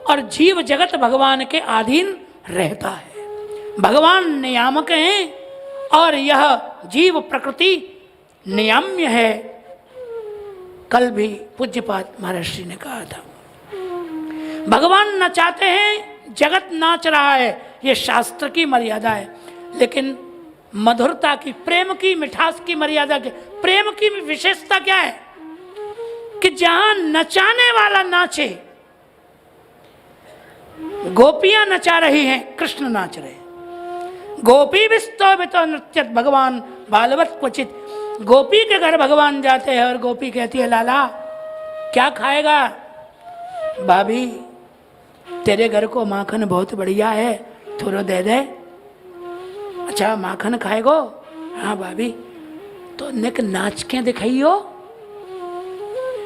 और जीव जगत भगवान के अधीन रहता है। भगवान नियामक हैं और यह जीव प्रकृति नियाम्य है। कल भी पूज्यपाद महर्षि ने कहा था, भगवान नचाते हैं, जगत नाच रहा है, ये शास्त्र की मर्यादा है। लेकिन मधुरता की, प्रेम की, मिठास की मर्यादा के, प्रेम की विशेषता क्या है कि जहां नचाने वाला नाचे, गोपियां नचा रही हैं, कृष्ण नाच रहे हैं। गोपी विस्तो नृत्य भगवान बालवत क्वचित। गोपी के घर भगवान जाते हैं और गोपी कहती है, लाला क्या खाएगा? भाभी तेरे घर को माखन बहुत बढ़िया है, थोड़ा दे दे। अच्छा माखन खाएगो? हाँ भाभी, तो निक नाच के दिखाइयो।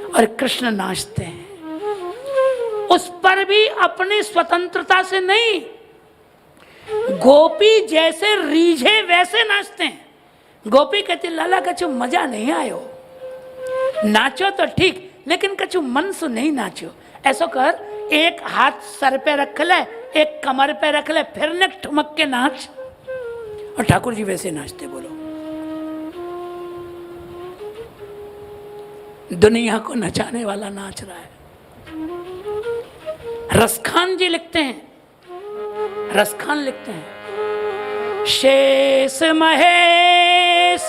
और कृष्ण नाचते हैं, उस पर भी अपनी स्वतंत्रता से नहीं, गोपी जैसे रीझे वैसे नाचते हैं। गोपी कहती लाला कछु मजा नहीं आयो, नाचो तो ठीक लेकिन कछु मन से नहीं नाचो। ऐसा कर, एक हाथ सर पे रख ले, एक कमर पे रख ले, फिर न ठुमक के नाच। और ठाकुर जी वैसे नाचते। बोलो, दुनिया को नचाने वाला नाच रहा है। रसखान जी लिखते हैं, रसखान लिखते हैं, शेष महेश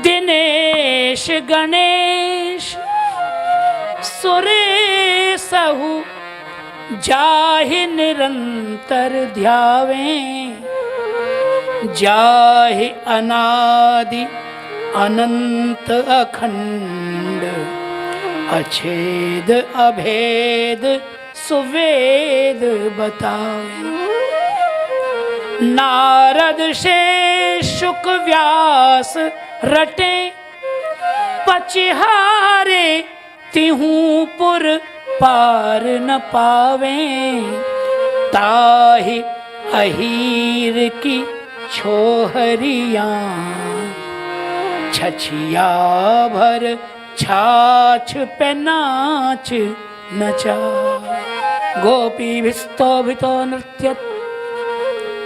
दिनेश गणेश सुरेसहु जाहि निरंतर ध्यावें, जाहि अनादि अनंत अखंड अछेद अभेद सुवेद बतावे। नारद से शुक व्यास रटे पचिहारे, तिहूं पुर पार न पावे। ताहि अहीर की छोहरिया, छछिया भर छाछ पे नाच नचा। गोपी भिस्तो भितो नृत्य।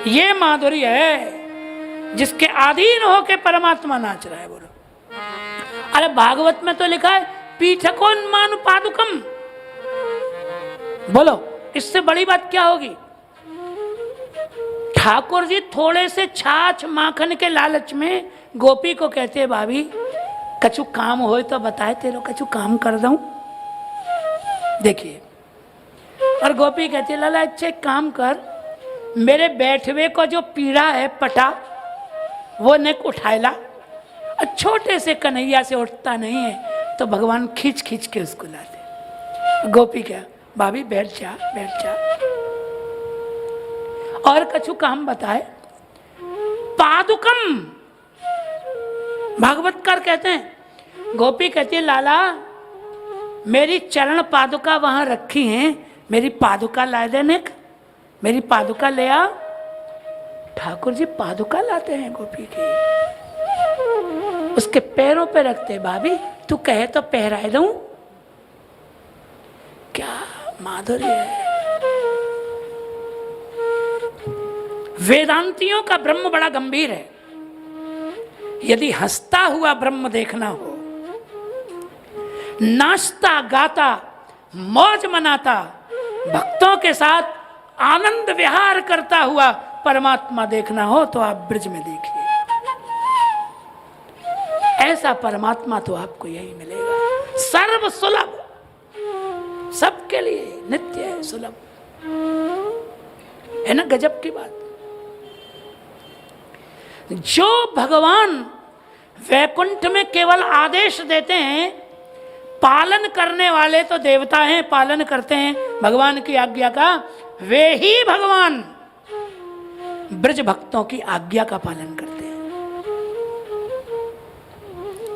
ये माधुर्य है जिसके अधीन होके परमात्मा नाच रहा है। बोलो, अरे भागवत में तो लिखा है पीठकोन्मान पादुकम। बोलो, इससे बड़ी बात क्या होगी? ठाकुर जी थोड़े से छाछ माखन के लालच में गोपी को कहते हैं, भाभी कछु काम हो तो बताए, तेरे कछु काम कर दूं। देखिए, और गोपी कहती है, लाला अच्छे काम कर, मेरे बैठवे को जो पीड़ा है पटा वो नेक उठाएला। और छोटे से कन्हैया से उठता नहीं है तो भगवान खींच खींच के उसको लाते। गोपी क्या, भाभी बैठ जा बैठ जा, और कछु काम बताए। पादुकम, भागवतकार कहते हैं, गोपी कहती है, लाला मेरी चरण पादुका वहां रखी हैं, मेरी पादुका ला दे निक, मेरी पादुका ले आ। ठाकुर जी पादुका लाते हैं गोपी की, उसके पैरों पे रखते, भाभी तू कहे तो पहराए दूं। क्या माधुर्य है। वेदांतियों का ब्रह्म बड़ा गंभीर है। यदि हंसता हुआ ब्रह्म देखना हो, नाचता गाता मौज मनाता भक्तों के साथ आनंद विहार करता हुआ परमात्मा देखना हो तो आप ब्रज में देखिए। ऐसा परमात्मा तो आपको यही मिलेगा, सर्व सुलभ, सबके लिए नित्य है, सुलभ है ना। गजब की बात। जो भगवान वैकुंठ में केवल आदेश देते हैं, पालन करने वाले तो देवता हैं, पालन करते हैं भगवान की आज्ञा का, वे ही भगवान ब्रज भक्तों की आज्ञा का पालन करते हैं।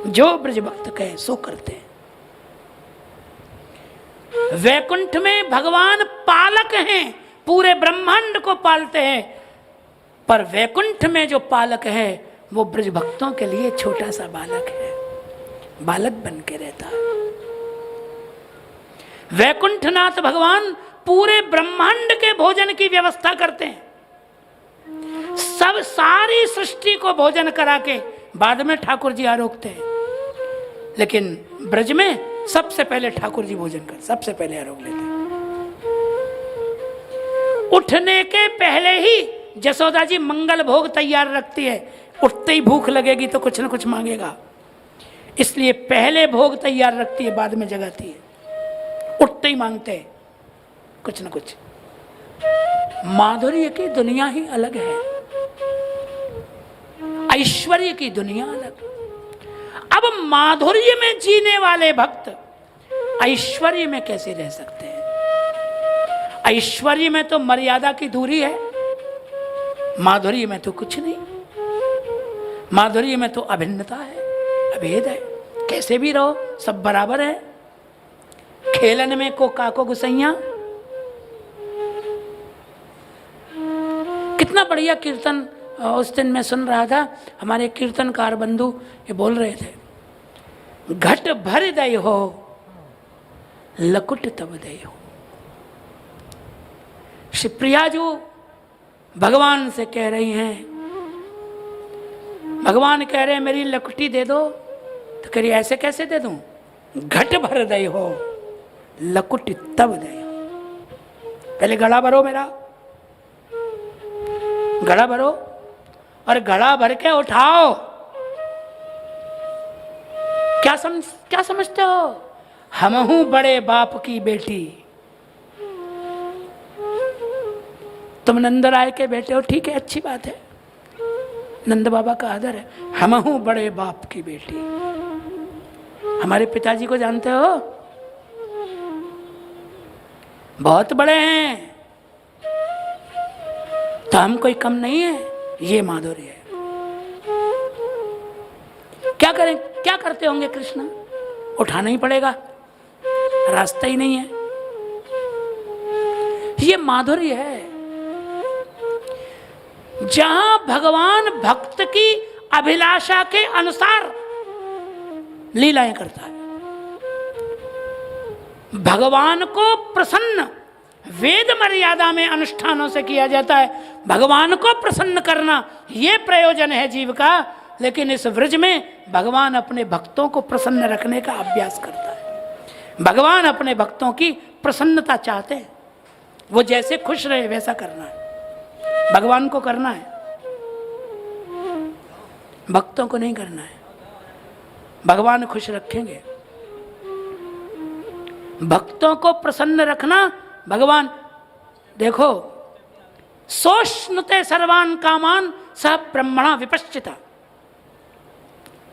जो ब्रज भक्त कहे सो करते हैं। वैकुंठ में भगवान पालक हैं, पूरे ब्रह्मांड को पालते हैं, पर वैकुंठ में जो पालक है वो ब्रज भक्तों के लिए छोटा सा बालक है, बालक बन के रहता है। वैकुंठनाथ भगवान पूरे ब्रह्मांड के भोजन की व्यवस्था करते हैं। सब सारी सृष्टि को भोजन करा के बाद में ठाकुर जी आरोगते हैं, लेकिन ब्रज में सबसे पहले ठाकुर जी भोजन कर, सबसे पहले आरोग लेते हैं। उठने के पहले ही जसोदा जी मंगल भोग तैयार रखती है, उठते ही भूख लगेगी तो कुछ न कुछ मांगेगा, इसलिए पहले भोग तैयार रखती है, बाद में जगाती है। उठते ही मांगते हैं कुछ न कुछ। माधुर्य की दुनिया ही अलग है, ऐश्वर्य की दुनिया अलग। अब माधुर्य में जीने वाले भक्त ऐश्वर्य में कैसे रह सकते हैं? ऐश्वर्य में तो मर्यादा की दूरी है, माधुर्य में तो कुछ नहीं। माधुर्य में तो अभिन्नता है, अभेद है, कैसे भी रहो सब बराबर है। खेलन में को काको गुसैया। कितना बढ़िया कीर्तन उस दिन मैं सुन रहा था, हमारे कीर्तनकार बंधु ये बोल रहे थे, घट भर दय हो लकुट तब दय हो। श्री प्रिया जो भगवान से कह रही हैं, भगवान कह रहे हैं मेरी लकुटी दे दो, तो कह रही ऐसे कैसे दे दूं? घट भर दय हो लकुट तब दय हो। पहले घड़ा भरो, मेरा घड़ा भरो, और घड़ा भर के उठाओ। क्या समझते हो? हम हूं बड़े बाप की बेटी, तुम नंदराय के बेटे हो, ठीक है, अच्छी बात है, नंद बाबा का आदर है। हम हूं बड़े बाप की बेटी। हमारे पिताजी को जानते हो, बहुत बड़े हैं, तो हम कोई कम नहीं है। ये माधुर्य है। क्या करें, क्या करते होंगे कृष्ण? उठाना ही पड़ेगा, रास्ता ही नहीं है। ये माधुर्य है, जहां भगवान भक्त की अभिलाषा के अनुसार लीलाएं करता है। भगवान को प्रसन्न वेद मर्यादा में अनुष्ठानों से किया जाता है। भगवान को प्रसन्न करना ये प्रयोजन है जीव का, लेकिन इस व्रज में भगवान अपने भक्तों को प्रसन्न रखने का अभ्यास करता है। भगवान अपने भक्तों की प्रसन्नता चाहते हैं, वो जैसे खुश रहे वैसा करना है, भगवान को करना है, भक्तों को नहीं करना है। भगवान खुश रखेंगे, भक्तों को प्रसन्न रखना। भगवान देखो, सोष्णुते सर्वान कामान स ब्रह्मणा विपश्चिता,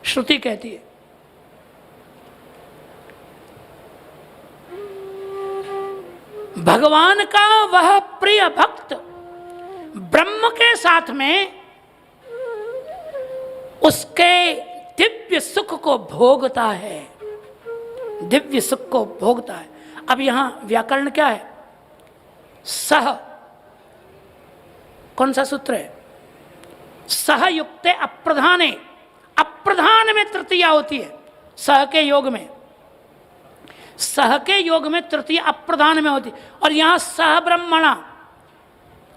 श्रुति कहती है। भगवान का वह प्रिय भक्त ब्रह्म के साथ में उसके दिव्य सुख को भोगता है, दिव्य सुख को भोगता है। अब यहां व्याकरण क्या है? सह, कौन सा सूत्र है? सहयुक्ते अप्रधाने, अप्रधान में तृतीया होती है सह के योग में, सह के योग में तृतीया अप्रधान में होती है। और यहां सह ब्रह्मणा,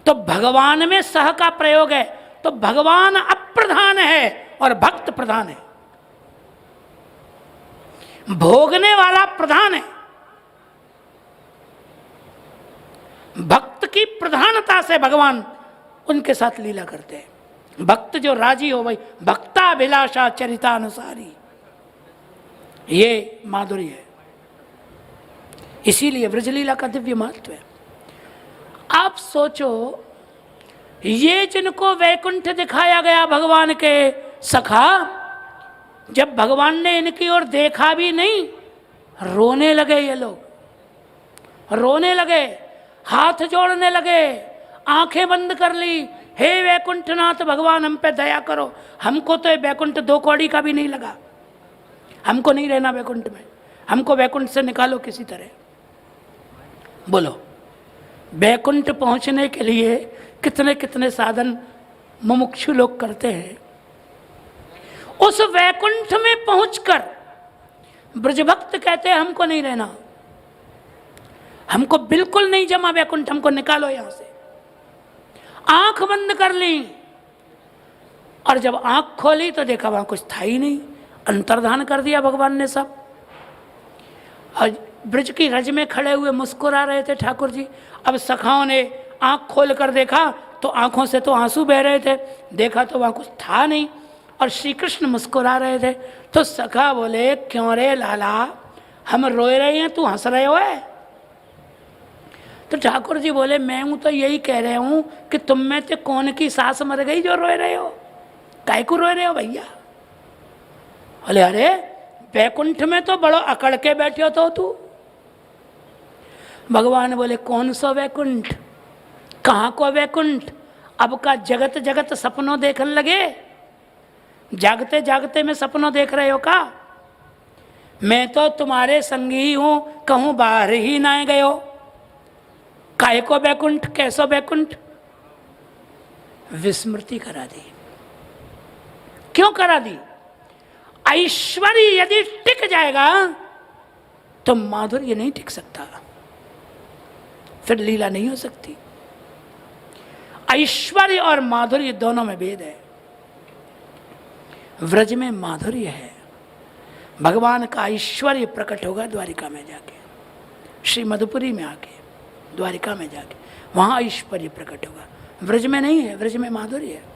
तो भगवान में सह का प्रयोग है, तो भगवान अप्रधान है और भक्त प्रधान है। भोगने वाला प्रधान है, भक्त की प्रधानता से भगवान उनके साथ लीला करते हैं। भक्त जो राजी हो भाई, भक्ताभिलाषा चरितानुसारी, ये माधुर्य है। इसीलिए ब्रजलीला का दिव्य महत्व है। आप सोचो, ये जिनको वैकुंठ दिखाया गया भगवान के सखा, जब भगवान ने इनकी ओर देखा भी नहीं, रोने लगे ये लोग, रोने लगे, हाथ जोड़ने लगे, आंखें बंद कर ली। हे वैकुंठनाथ भगवान, हम पे दया करो, हमको तो वैकुंठ 2 कौड़ी का भी नहीं लगा, हमको नहीं रहना वैकुंठ में, हमको वैकुंठ से निकालो किसी तरह। बोलो, वैकुंठ पहुंचने के लिए कितने कितने साधन मुमुक्षु लोग करते हैं। उस वैकुंठ में पहुंचकर ब्रजभक्त कहते हैं हमको नहीं रहना, हमको बिल्कुल नहीं जमा वैकुंठ, हमको निकालो यहां से। आंख बंद कर ली, और जब आंख खोली तो देखा वहां कुछ था ही नहीं, अंतर्धान कर दिया भगवान ने सब। और ब्रज की रज में खड़े हुए मुस्कुरा रहे थे ठाकुर जी। अब सखाओं ने आंख खोल कर देखा तो आंखों से तो आंसू बह रहे थे, देखा तो वहां कुछ था नहीं, और श्री कृष्ण मुस्कुरा रहे थे। तो सखा बोले, क्यों रे लाला, हम रोए रहे हैं, तू हंस रहे हो है? तो ठाकुर जी बोले, मैं हूं तो यही कह रहे हूं कि तुम में तो कौन की सास मर गई जो रोए रहे हो, काहे को रोए रहे हो भैया? बोले, अरे वैकुंठ में तो बड़ो अकड़ के बैठे हो तो तू। भगवान बोले, कौन सा वैकुंठ, कहाँ को वैकुंठ? अब का जगत जगत सपनों देखने लगे, जागते जागते में सपनों देख रहे हो का? मैं तो तुम्हारे संगी ही हूं, कहूं बाहर ही ना गए हो, काय को वैकुंठ, कैसो वैकुंठ? विस्मृति करा दी। क्यों करा दी? ऐश्वर्य यदि टिक जाएगा तो माधुर्य नहीं टिक सकता, फिर लीला नहीं हो सकती। ऐश्वर्य और माधुर्य दोनों में भेद है। व्रज में माधुर्य है, भगवान का ऐश्वर्य प्रकट होगा द्वारिका में जाके, श्री मधुपुरी में आके, द्वारिका में जाके, वहां ऐश्वर्य प्रकट होगा। व्रज में नहीं है, व्रज में माधुर्य है।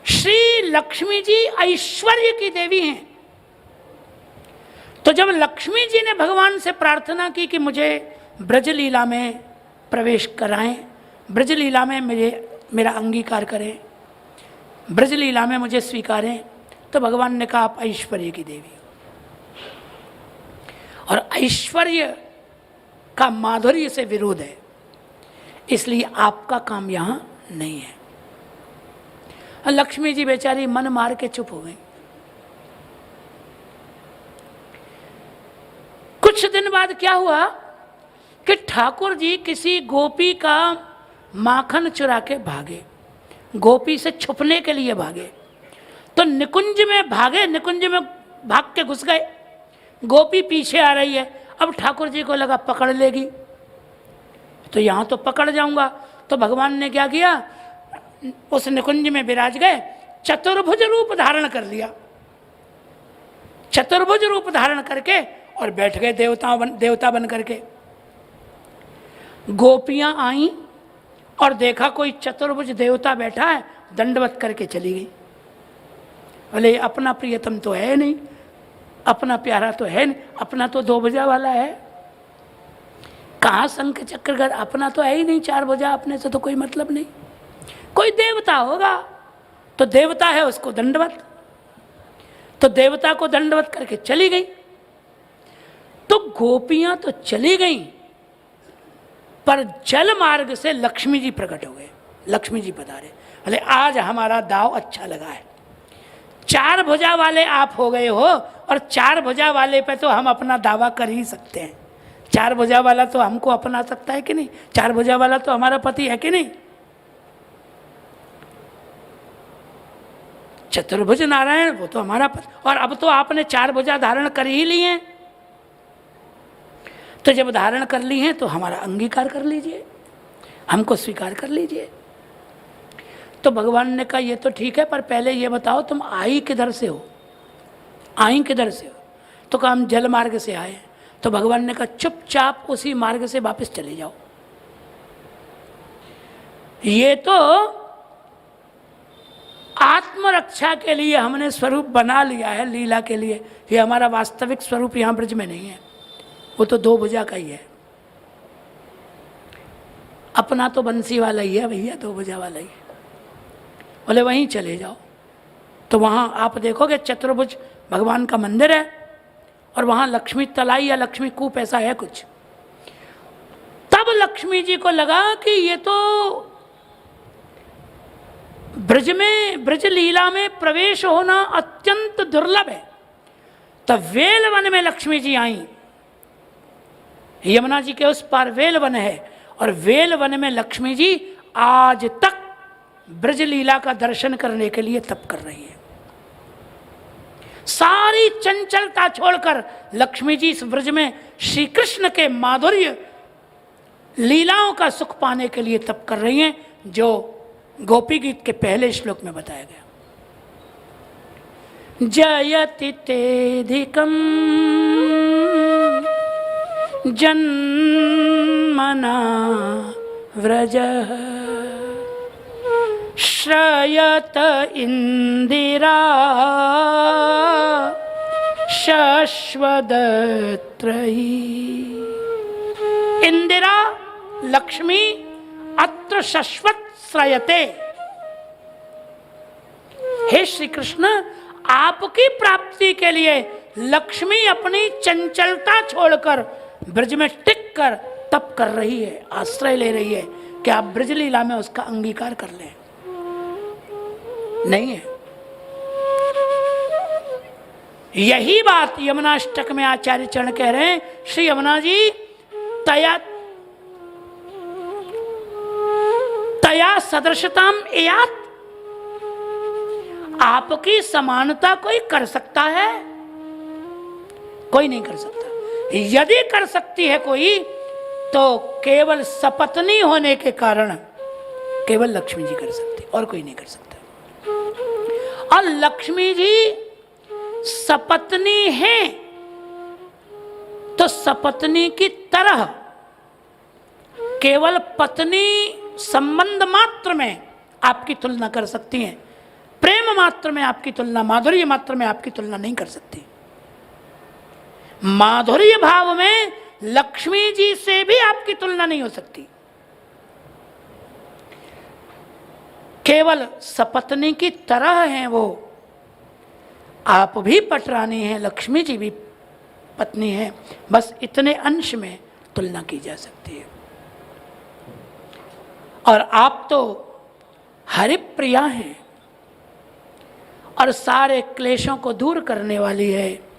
श्री लक्ष्मी जी ऐश्वर्य की देवी हैं। तो जब लक्ष्मी जी ने भगवान से प्रार्थना की कि मुझे ब्रजलीला में प्रवेश कराएं, ब्रजलीला में मेरा अंगीकार करें, ब्रजलीला में मुझे स्वीकारें, तो भगवान ने कहा आप ऐश्वर्य की देवी हो, और ऐश्वर्य का माधुर्य से विरोध है, इसलिए आपका काम यहां नहीं है। लक्ष्मी जी बेचारी मन मार के चुप हो गई। कुछ दिन बाद क्या हुआ कि ठाकुर जी किसी गोपी का माखन चुरा के भागे, गोपी से छुपने के लिए भागे। तो निकुंज में भागे, निकुंज में भाग के घुस गए, गोपी पीछे आ रही है। अब ठाकुर जी को लगा पकड़ लेगी, तो यहाँ तो पकड़ जाऊंगा। तो भगवान ने क्या किया, उस निकुंज में विराज गए, चतुर्भुज रूप धारण कर लिया, चतुर्भुज रूप धारण करके और बैठ गए देवता बन करके। गोपियां आई और देखा कोई चतुर्भुज देवता बैठा है, दंडवत करके चली गई। बोले अपना प्रियतम तो है नहीं, अपना प्यारा तो है नहीं, अपना तो 2 भुजा वाला है, कहाँ शंख चक्रगढ़, अपना तो है ही नहीं 4 भुजा, अपने से तो कोई मतलब नहीं। कोई देवता होगा, तो देवता है उसको दंडवत, तो देवता को दंडवत करके चली गई। तो गोपियां तो चली गई, पर जल मार्ग से लक्ष्मी जी प्रकट हो गए। लक्ष्मी जी पधारे, बोले आज हमारा दाव अच्छा लगा है, चार भुजा वाले आप हो गए हो, और चार भुजा वाले पे तो हम अपना दावा कर ही सकते हैं। चार भुजा वाला तो हमको अपना सकता है कि नहीं? चार भुजा वाला तो हमारा पति है कि नहीं? चतुर्भुज नारायण वो तो हमारा पति। और अब तो आपने चार भुजा धारण कर ही ली हैं, तो जब धारण कर ली हैं तो हमारा अंगीकार कर लीजिए, हमको स्वीकार कर लीजिए। तो भगवान ने कहा ये तो ठीक है, पर पहले ये बताओ तुम आई किधर से हो? आई किधर से हो? तो कहा हम जल मार्ग से आए। तो भगवान ने कहा चुपचाप उसी मार्ग से वापस चले जाओ। ये तो आत्मरक्षा के लिए हमने स्वरूप बना लिया है, लीला के लिए। ये हमारा वास्तविक स्वरूप यहाँ ब्रज में नहीं है, वो तो दो भुजा का ही है। अपना तो बंसी वाला ही है भैया, दो भुजा वाला ही है। बोले वहीं चले जाओ। तो वहाँ आप देखोगे चतुर्भुज भगवान का मंदिर है, और वहाँ लक्ष्मी तलाई या लक्ष्मी कूप ऐसा है कुछ। तब लक्ष्मी जी को लगा कि ये तो ब्रज में, ब्रज लीला में प्रवेश होना अत्यंत दुर्लभ है। तब वेल वन में लक्ष्मी जी आई। यमुना जी के उस पार वेल वन है, और वेल वन में लक्ष्मी जी आज तक ब्रज लीला का दर्शन करने के लिए तप कर रही है। सारी चंचलता छोड़कर लक्ष्मी जी इस ब्रज में श्री कृष्ण के माधुर्य लीलाओं का सुख पाने के लिए तप कर रही हैं, जो गोपी गीत के पहले श्लोक में बताया गया। जयति तेधिकं जन्मना व्रजः श्रयत इंदिरा शश्वदत्रयी। इंदिरा लक्ष्मी अत्र शश्वत श्रयते। हे श्री कृष्ण, आपकी प्राप्ति के लिए लक्ष्मी अपनी चंचलता छोड़कर ब्रज में टिक कर तप कर रही है, आश्रय ले रही है कि आप ब्रज लीला में उसका अंगीकार कर लें। नहीं है। यही बात यमुनाष्टक में आचार्य चरण कह रहे हैं, श्री यमुना जी तया तया सदृशताम एयात। आपकी समानता कोई कर सकता है? कोई नहीं कर सकता। यदि कर सकती है कोई, तो केवल सपत्नी होने के कारण केवल लक्ष्मी जी कर सकती, और कोई नहीं कर सकता। और लक्ष्मी जी सपत्नी हैं, तो सपत्नी की तरह केवल पत्नी संबंध मात्र में आपकी तुलना कर सकती हैं, प्रेम मात्र में आपकी तुलना, माधुर्य मात्र में आपकी तुलना नहीं कर सकती। माधुर्य भाव में लक्ष्मी जी से भी आपकी तुलना नहीं हो सकती। केवल सपत्नी की तरह हैं वो। आप भी पटरानी हैं, लक्ष्मी जी भी पत्नी हैं, बस इतने अंश में तुलना की जा सकती है। और आप तो हरिप्रिया हैं और सारे क्लेशों को दूर करने वाली है।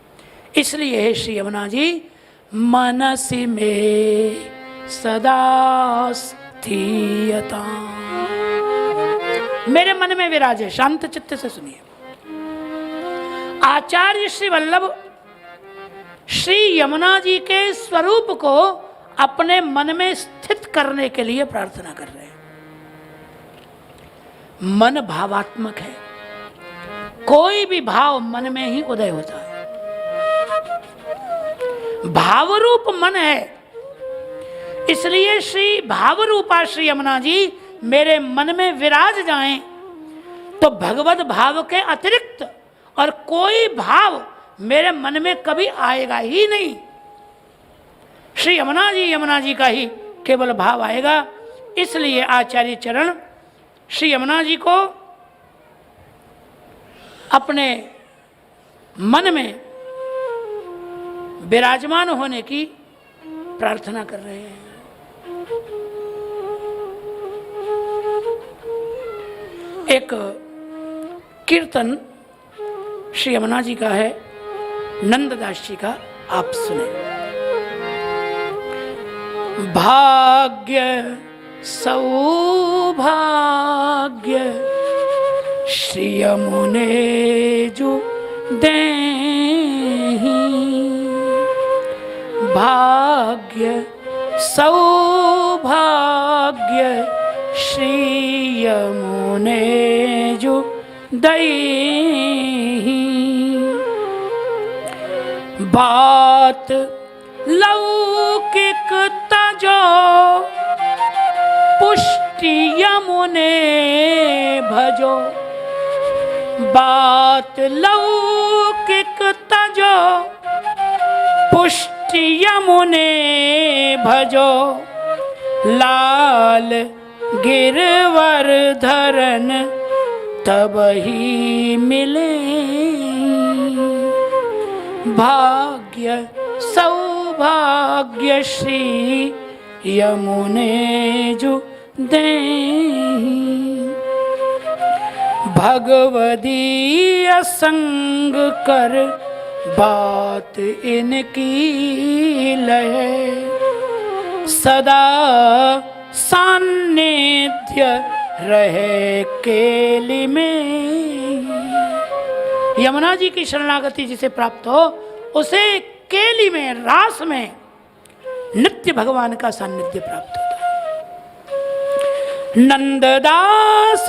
इसलिए है श्री यमुना जी मनसि में सदा स्थियता, मेरे मन में विराजे। शांत चित्त से सुनिए। आचार्य श्री वल्लभ श्री यमुना जी के स्वरूप को अपने मन में स्थित करने के लिए प्रार्थना कर रहे हैं। मन भावात्मक है, कोई भी भाव मन में ही उदय होता है। भावरूप मन है, इसलिए श्री भावरूपा श्री यमुना जी मेरे मन में विराज जाएं, तो भगवत भाव के अतिरिक्त और कोई भाव मेरे मन में कभी आएगा ही नहीं। श्री यमुना जी का ही केवल भाव आएगा। इसलिए आचार्य चरण श्री यमुना जी को अपने मन में विराजमान होने की प्रार्थना कर रहे हैं। एक कीर्तन श्री यमुना जी का है, नंददास जी का आप सुने। भाग्य सौभाग्य श्री यमुने जो देहि, भाग्य सौभाग्य श्री यमुने जो देहि। बात लौकिक तजो पुष्टि यमुने भजो, बात लौकिक तजो पुष्टि यमुने भजो। लाल गिरवर धरन तब ही मिले, भाग्य सौभाग्य श्री यमुने जो देहि। भगवदीय संग कर बात इनकी लहे, सदा सान्निध्य रहे केली में। यमुना जी की शरणागति जिसे प्राप्त हो उसे केली में, रास में नित्य भगवान का सान्निध्य प्राप्त होता है। नंददास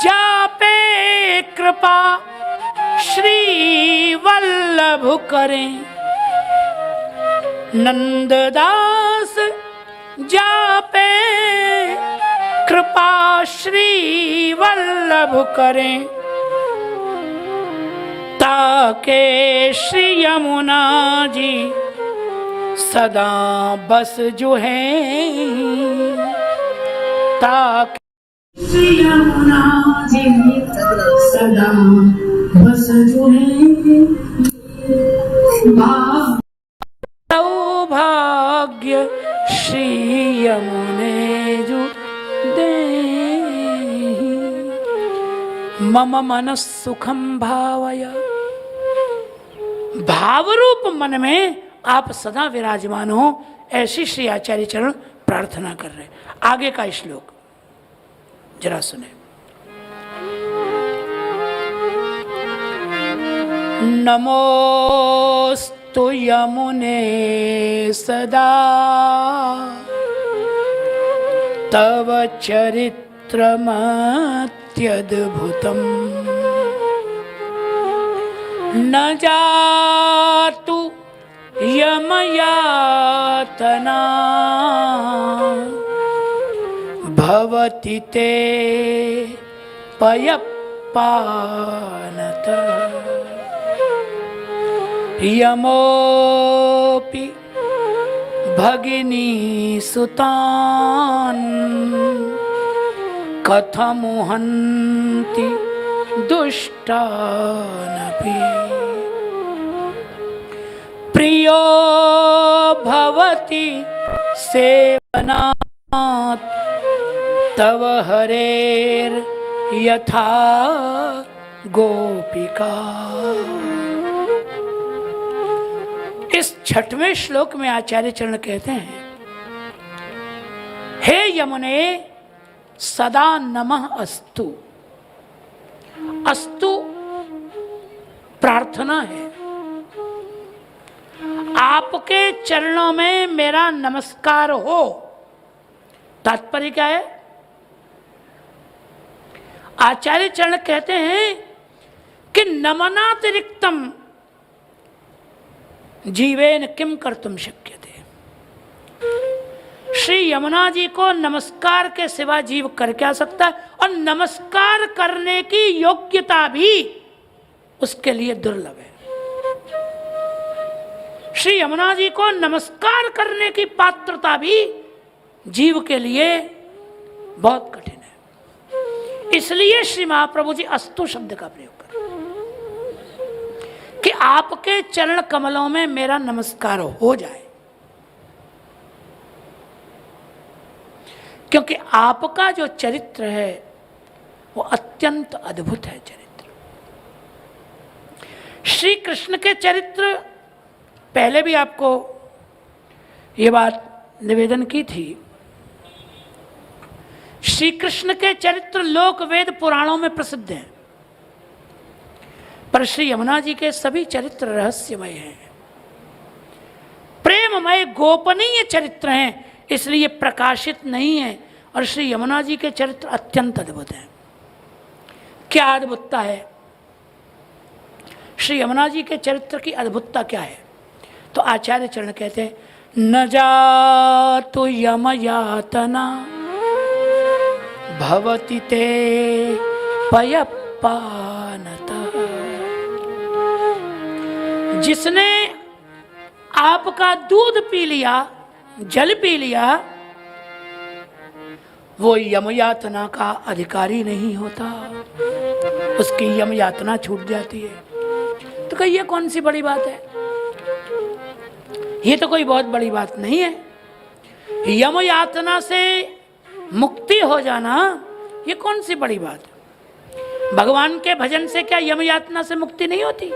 जापे कृपा श्री वल्लभ करें, नंददास जापे कृपा श्री वल्लभ करें। ताके श्री यमुना जी सदा बस जो है, ताके श्री यमुना जी सदा बस जो है। सौभाग्य श्री यमुने जो देहि, मम मन सुखम भावय। भावरूप मन में आप सदा विराजमान हो, ऐसी श्री आचार्य चरण प्रार्थना कर रहे। आगे का श्लोक जरा सुने। नमोस्तु यमुने सदा तव चरित्रमत्यद्भुतम्। न जातु यमयातना भवति ते पयप्पानत। यमोपि भगिनी सुतान् कथमुहन्ति दुष्टानपि। प्रियो भवति सेवनात् तव हरेर् यथा गोपिका। इस छठवें श्लोक में आचार्य चरण कहते हैं, हे यमुने सदा नमः अस्तु। अस्तु प्रार्थना है, आपके चरणों में मेरा नमस्कार हो। तात्पर्य क्या है? आचार्य चरण कहते हैं कि नमनातिरिक्तम जीवेन किम कर्तुम शक्यते। श्री यमुना जी को नमस्कार के सिवा जीव कर क्या सकता है, और नमस्कार करने की योग्यता भी उसके लिए दुर्लभ है। श्री यमुना जी को नमस्कार करने की पात्रता भी जीव के लिए बहुत कठिन है। इसलिए श्री महाप्रभु जी अस्तु शब्द का प्रयोग कर कि आपके चरण कमलों में मेरा नमस्कार हो जाए, क्योंकि आपका जो चरित्र है वो अत्यंत अद्भुत है। चरित्र श्री कृष्ण के चरित्र, पहले भी आपको ये बात निवेदन की थी, श्री कृष्ण के चरित्र लोक वेद पुराणों में प्रसिद्ध हैं, पर श्री यमुना जी के सभी चरित्र रहस्यमय हैं, प्रेममय गोपनीय चरित्र हैं, इसलिए प्रकाशित नहीं है। और श्री यमुना जी के चरित्र अत्यंत अद्भुत हैं। क्या अद्भुतता है श्री यमुना जी के चरित्र की? अद्भुतता क्या है? तो आचार्य चरण कहते हैं, न जातु यम यातना भवति ते पयप्पानतः। जिसने आपका दूध पी लिया, जल पी लिया, वो यम यातना का अधिकारी नहीं होता, उसकी यम यातना छूट जाती है। तो कहिए ये कौन सी बड़ी बात है? ये तो कोई बहुत बड़ी बात नहीं है। यम यातना से मुक्ति हो जाना ये कौन सी बड़ी बात है? भगवान के भजन से क्या यम यातना से मुक्ति नहीं होती?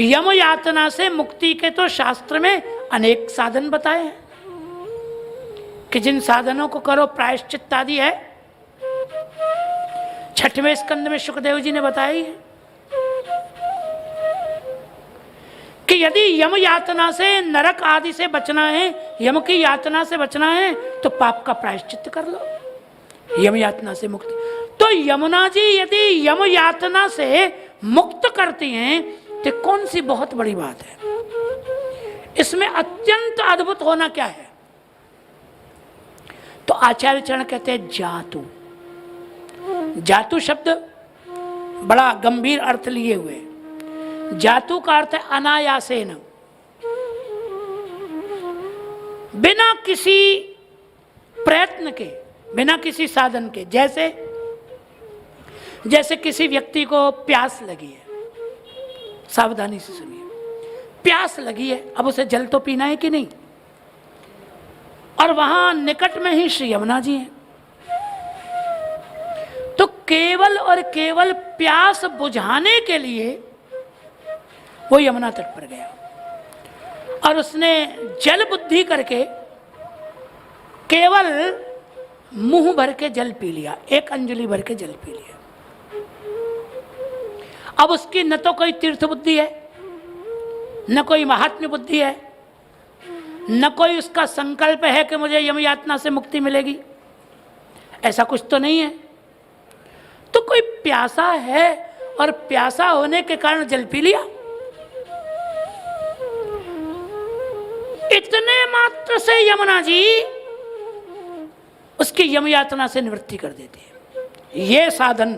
यम यातना से मुक्ति के तो शास्त्र में अनेक साधन बताए हैं कि जिन साधनों को करो प्रायश्चित आदि है। 6वें स्कंद में सुखदेव जी ने बताई है कि यदि यम यातना से, नरक आदि से बचना है, यम की यातना से बचना है, तो पाप का प्रायश्चित कर लो, यम यातना से मुक्ति। तो यमुना जी यदि यम यातना से मुक्त करती हैं तो कौन सी बहुत बड़ी बात है? इसमें अत्यंत अद्भुत होना क्या है? तो आचार्य चरण कहते हैं जातु। जातु शब्द बड़ा गंभीर अर्थ लिए हुए। जातु का अर्थ है अनायासेन, बिना किसी प्रयत्न के, बिना किसी साधन के। जैसे किसी व्यक्ति को प्यास लगी है, सावधानी से सुनिए, प्यास लगी है, अब उसे जल तो पीना है कि नहीं? और वहां निकट में ही श्री यमुना जी हैं, तो केवल और केवल प्यास बुझाने के लिए वो यमुना तट पर गया और उसने जल बुद्धि करके केवल मुंह भर के जल पी लिया, 1 अंजलि भर के जल पी लिया। अब उसकी न तो कोई तीर्थ बुद्धि है, न कोई महात्म्य बुद्धि है, न कोई उसका संकल्प है कि मुझे यम यातना से मुक्ति मिलेगी, ऐसा कुछ तो नहीं है। तो कोई प्यासा है और प्यासा होने के कारण जल पी लिया, इतने मात्र से यमुना जी उसकी यम यातना से निवृत्ति कर देती है। ये साधन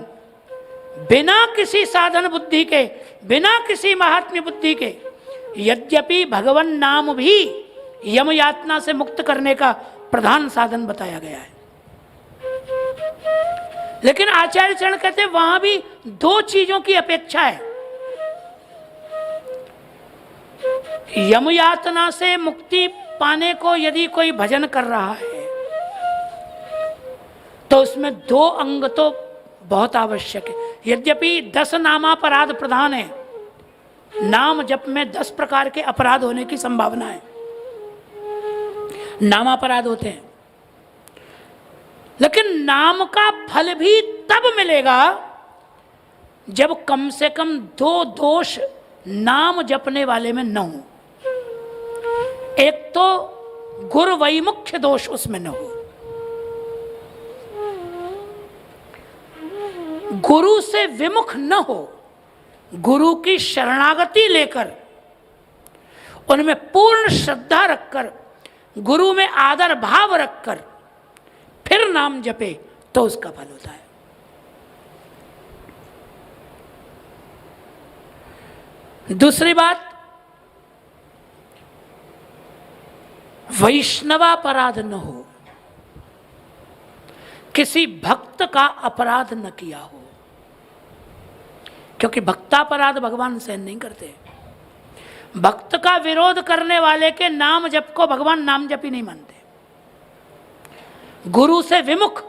बिना किसी साधन बुद्धि के, बिना किसी महात्म्य बुद्धि के, यद्यपि भगवान नाम भी यम यातना से मुक्त करने का प्रधान साधन बताया गया है, लेकिन आचार्य चरण कहते हैं वहां भी 2 चीजों की अपेक्षा है। यम यातना से मुक्ति पाने को यदि कोई भजन कर रहा है तो उसमें 2 अंग तो बहुत आवश्यक है। यद्यपि 10 नामापराध प्रधान है, नाम जप में 10 प्रकार के अपराध होने की संभावना है, नामापराध होते हैं, लेकिन नाम का फल भी तब मिलेगा जब कम से कम 2 दोष नाम जपने वाले में न हो। एक तो गुरु वैमुख्य दोष उसमें न हो, गुरु से विमुख न हो, गुरु की शरणागति लेकर उनमें पूर्ण श्रद्धा रखकर, गुरु में आदर भाव रखकर फिर नाम जपे तो उसका फल होता है। दूसरी बात, वैष्णवापराध न हो, किसी भक्त का अपराध न किया हो, क्योंकि भक्तापराध भगवान सहन नहीं करते। भक्त का विरोध करने वाले के नाम जप को भगवान नाम जपी नहीं मानते। गुरु से विमुख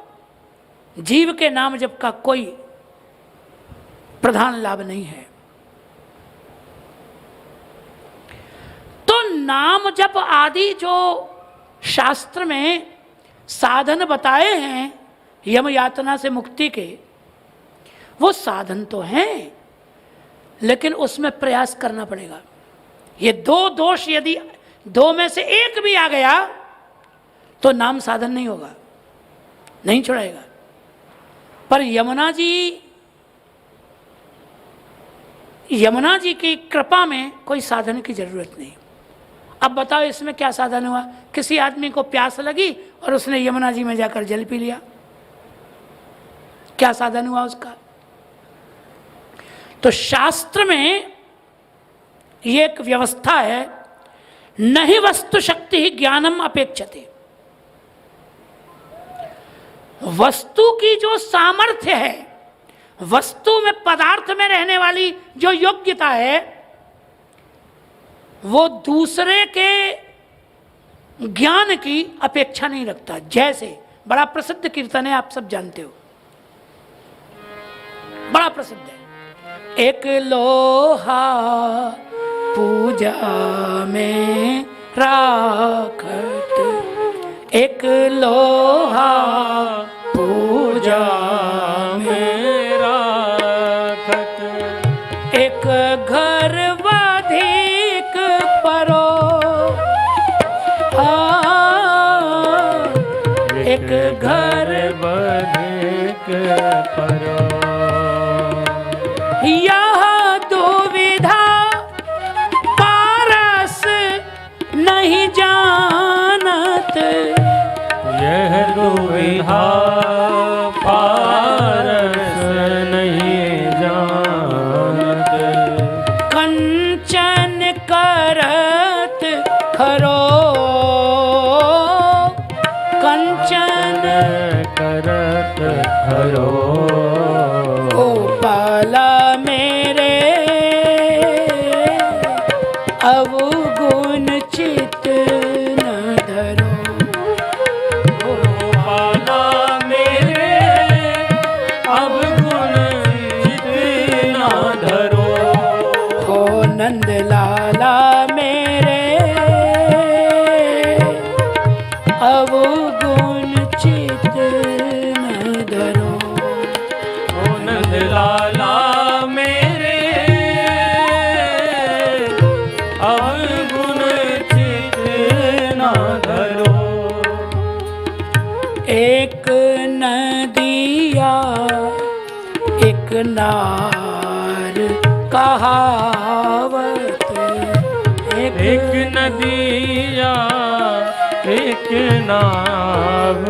जीव के नाम जप का कोई प्रधान लाभ नहीं है। नाम जप आदि जो शास्त्र में साधन बताए हैं यम यातना से मुक्ति के, वो साधन तो हैं, लेकिन उसमें प्रयास करना पड़ेगा। ये दो दोष यदि दो में से एक भी आ गया तो नाम साधन नहीं होगा, नहीं छुड़ाएगा। पर यमुना जी की कृपा में कोई साधन की जरूरत नहीं। अब बताओ इसमें क्या साधन हुआ? किसी आदमी को प्यास लगी और उसने यमुना जी में जाकर जल पी लिया, क्या साधन हुआ उसका? तो शास्त्र में ये एक व्यवस्था है, नहीं वस्तु शक्ति ही ज्ञानम अपेक्षते। वस्तु की जो सामर्थ्य है, वस्तु में पदार्थ में रहने वाली जो योग्यता है, वो दूसरे के ज्ञान की अपेक्षा नहीं रखता। जैसे बड़ा प्रसिद्ध कीर्तन है, आप सब जानते हो, बड़ा प्रसिद्ध है, एक लोहा पूजा में राखत, एक लोहा पूजा में राखत, एक घर अधिक परो, एक घर अधिक परो, यह दुविधा पारस नहीं जानत, यह दुविधा पारस नहीं जानत, कंचन करत खरो, कंचन करत खरो, गोपाला मेरे अवगुण चित न धरो, गोपाला मेरे अवगुण चित न धरो, हो नंद लाला मेरे अवगुण चित न धरो, ओ नंद लाला मेरे अवगुण चित न धरो, एक नदिया एक नार कहावत, एक नदिया एक नाव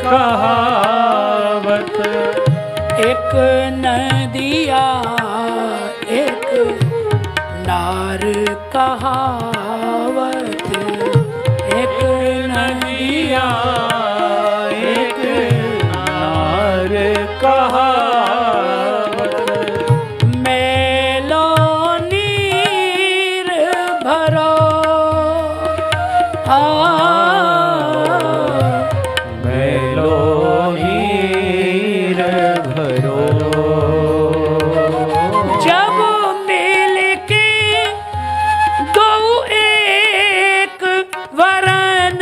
कहावत, एक नदिया एक नार कहावत, एक नदिया एक नार कहावत, मेलो नीर भरो, मेलो नीर भरो, जब मिल के दो एक वरन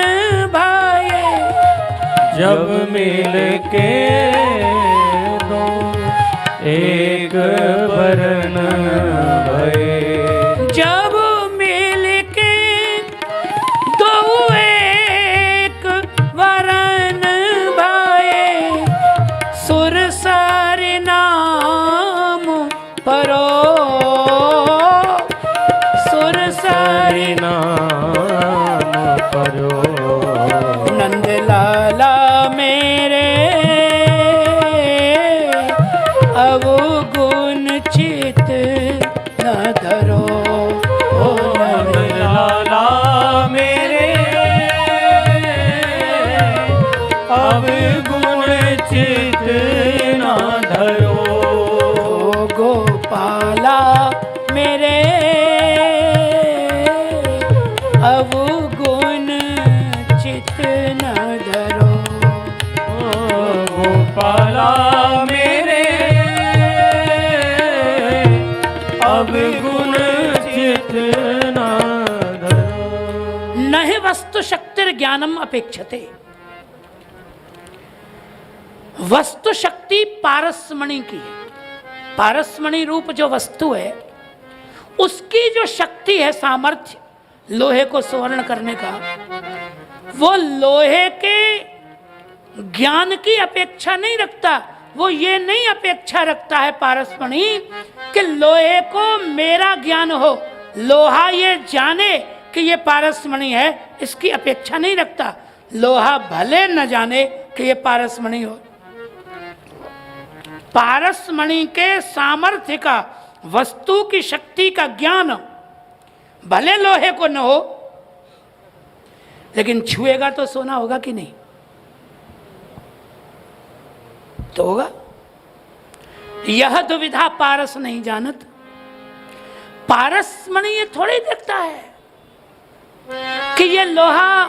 भाए, जब मिल के दो एक वरन भये, जब मिल के दो एक वरन भाए, सुर सर नाम परो, सुर सर नाम परो, नंद लाला मेरे अवगुण चित न धरो, ओ नंद लाला मेरे अवगुण चित न धरो, ओ गोपाला मेरे अवगुण वस्तु शक्तिर ज्ञानम अपेक्षते। वस्तु शक्ति पारसमणि की है। पारसमणि रूप जो वस्तु है उसकी जो शक्ति है, सामर्थ्य लोहे को स्वर्ण करने का, वो लोहे के ज्ञान की अपेक्षा नहीं रखता। वो ये नहीं अपेक्षा रखता है पारसमणि कि लोहे को मेरा ज्ञान हो, लोहा ये जाने कि ये पारसमणि है, इसकी अपेक्षा नहीं रखता। लोहा भले न जाने कि ये पारसमणि हो। पारसमणि के सामर्थ्य का, वस्तु की शक्ति का ज्ञान भले लोहे को न हो, लेकिन छुएगा तो सोना होगा कि नहीं? तो होगा। यह दुविधा पारस नहीं जानत। पारसमणि ये थोड़ी देखता है कि ये लोहा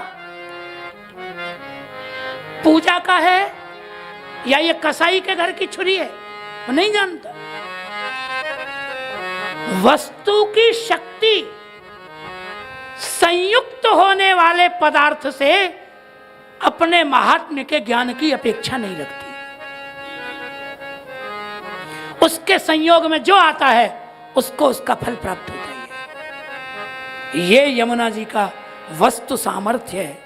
पूजा का है या ये कसाई के घर की छुरी है, वो नहीं जानता। वस्तु की शक्ति संयुक्त होने वाले पदार्थ से अपने महात्म्य के ज्ञान की अपेक्षा नहीं रखती। उसके संयोग में जो आता है उसको उसका फल प्राप्त होता है। ये यमुना जी का वस्तु सामर्थ्य है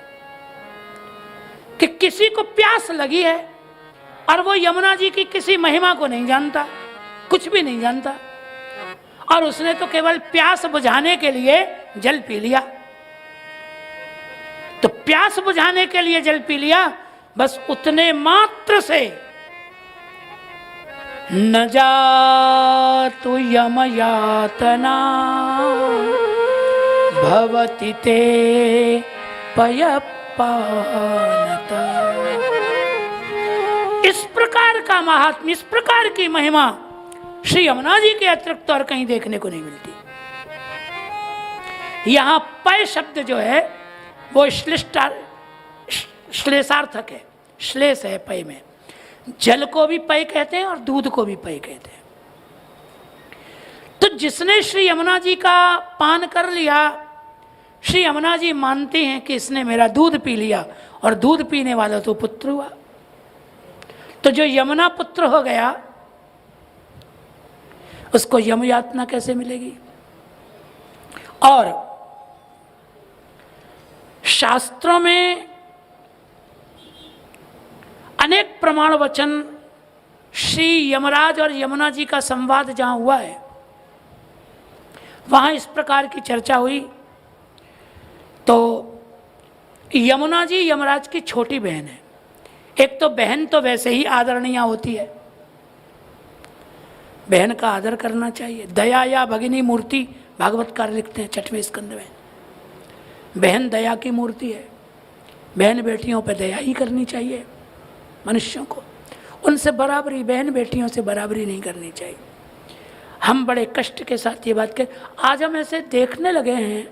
कि किसी को प्यास लगी है और वो यमुना जी की किसी महिमा को नहीं जानता, कुछ भी नहीं जानता, और उसने तो केवल प्यास बुझाने के लिए जल पी लिया। तो प्यास बुझाने के लिए जल पी लिया, बस उतने मात्र से न जातु यम यातना भवति ते पयपानता। इस प्रकार का महात्म्य, इस प्रकार की महिमा श्री यमुना जी के अतिरिक्त और कहीं देखने को नहीं मिलती। यहां पय शब्द जो है वो श्लेषार्थक है, श्लेष है पय में। जल को भी पय कहते हैं और दूध को भी पय कहते हैं। तो जिसने श्री यमुना जी का पान कर लिया, श्री यमुना जी मानते हैं कि इसने मेरा दूध पी लिया, और दूध पीने वाला तो पुत्र हुआ। तो जो यमुना पुत्र हो गया उसको यम यातना कैसे मिलेगी? और शास्त्रों में अनेक प्रमाण वचन श्री यमराज और यमुना जी का संवाद जहां हुआ है वहां इस प्रकार की चर्चा हुई। तो यमुना जी यमराज की छोटी बहन है। एक तो बहन तो वैसे ही आदरणीय होती है, बहन का आदर करना चाहिए। दया या भगिनी मूर्ति भागवतकार लिखते हैं 6वें स्कंद में। बहन दया की मूर्ति है। बहन बेटियों पर दया ही करनी चाहिए मनुष्यों को। उनसे बराबरी, बहन बेटियों से बराबरी नहीं करनी चाहिए। हम बड़े कष्ट के साथ ये बात करें, आज हम ऐसे देखने लगे हैं,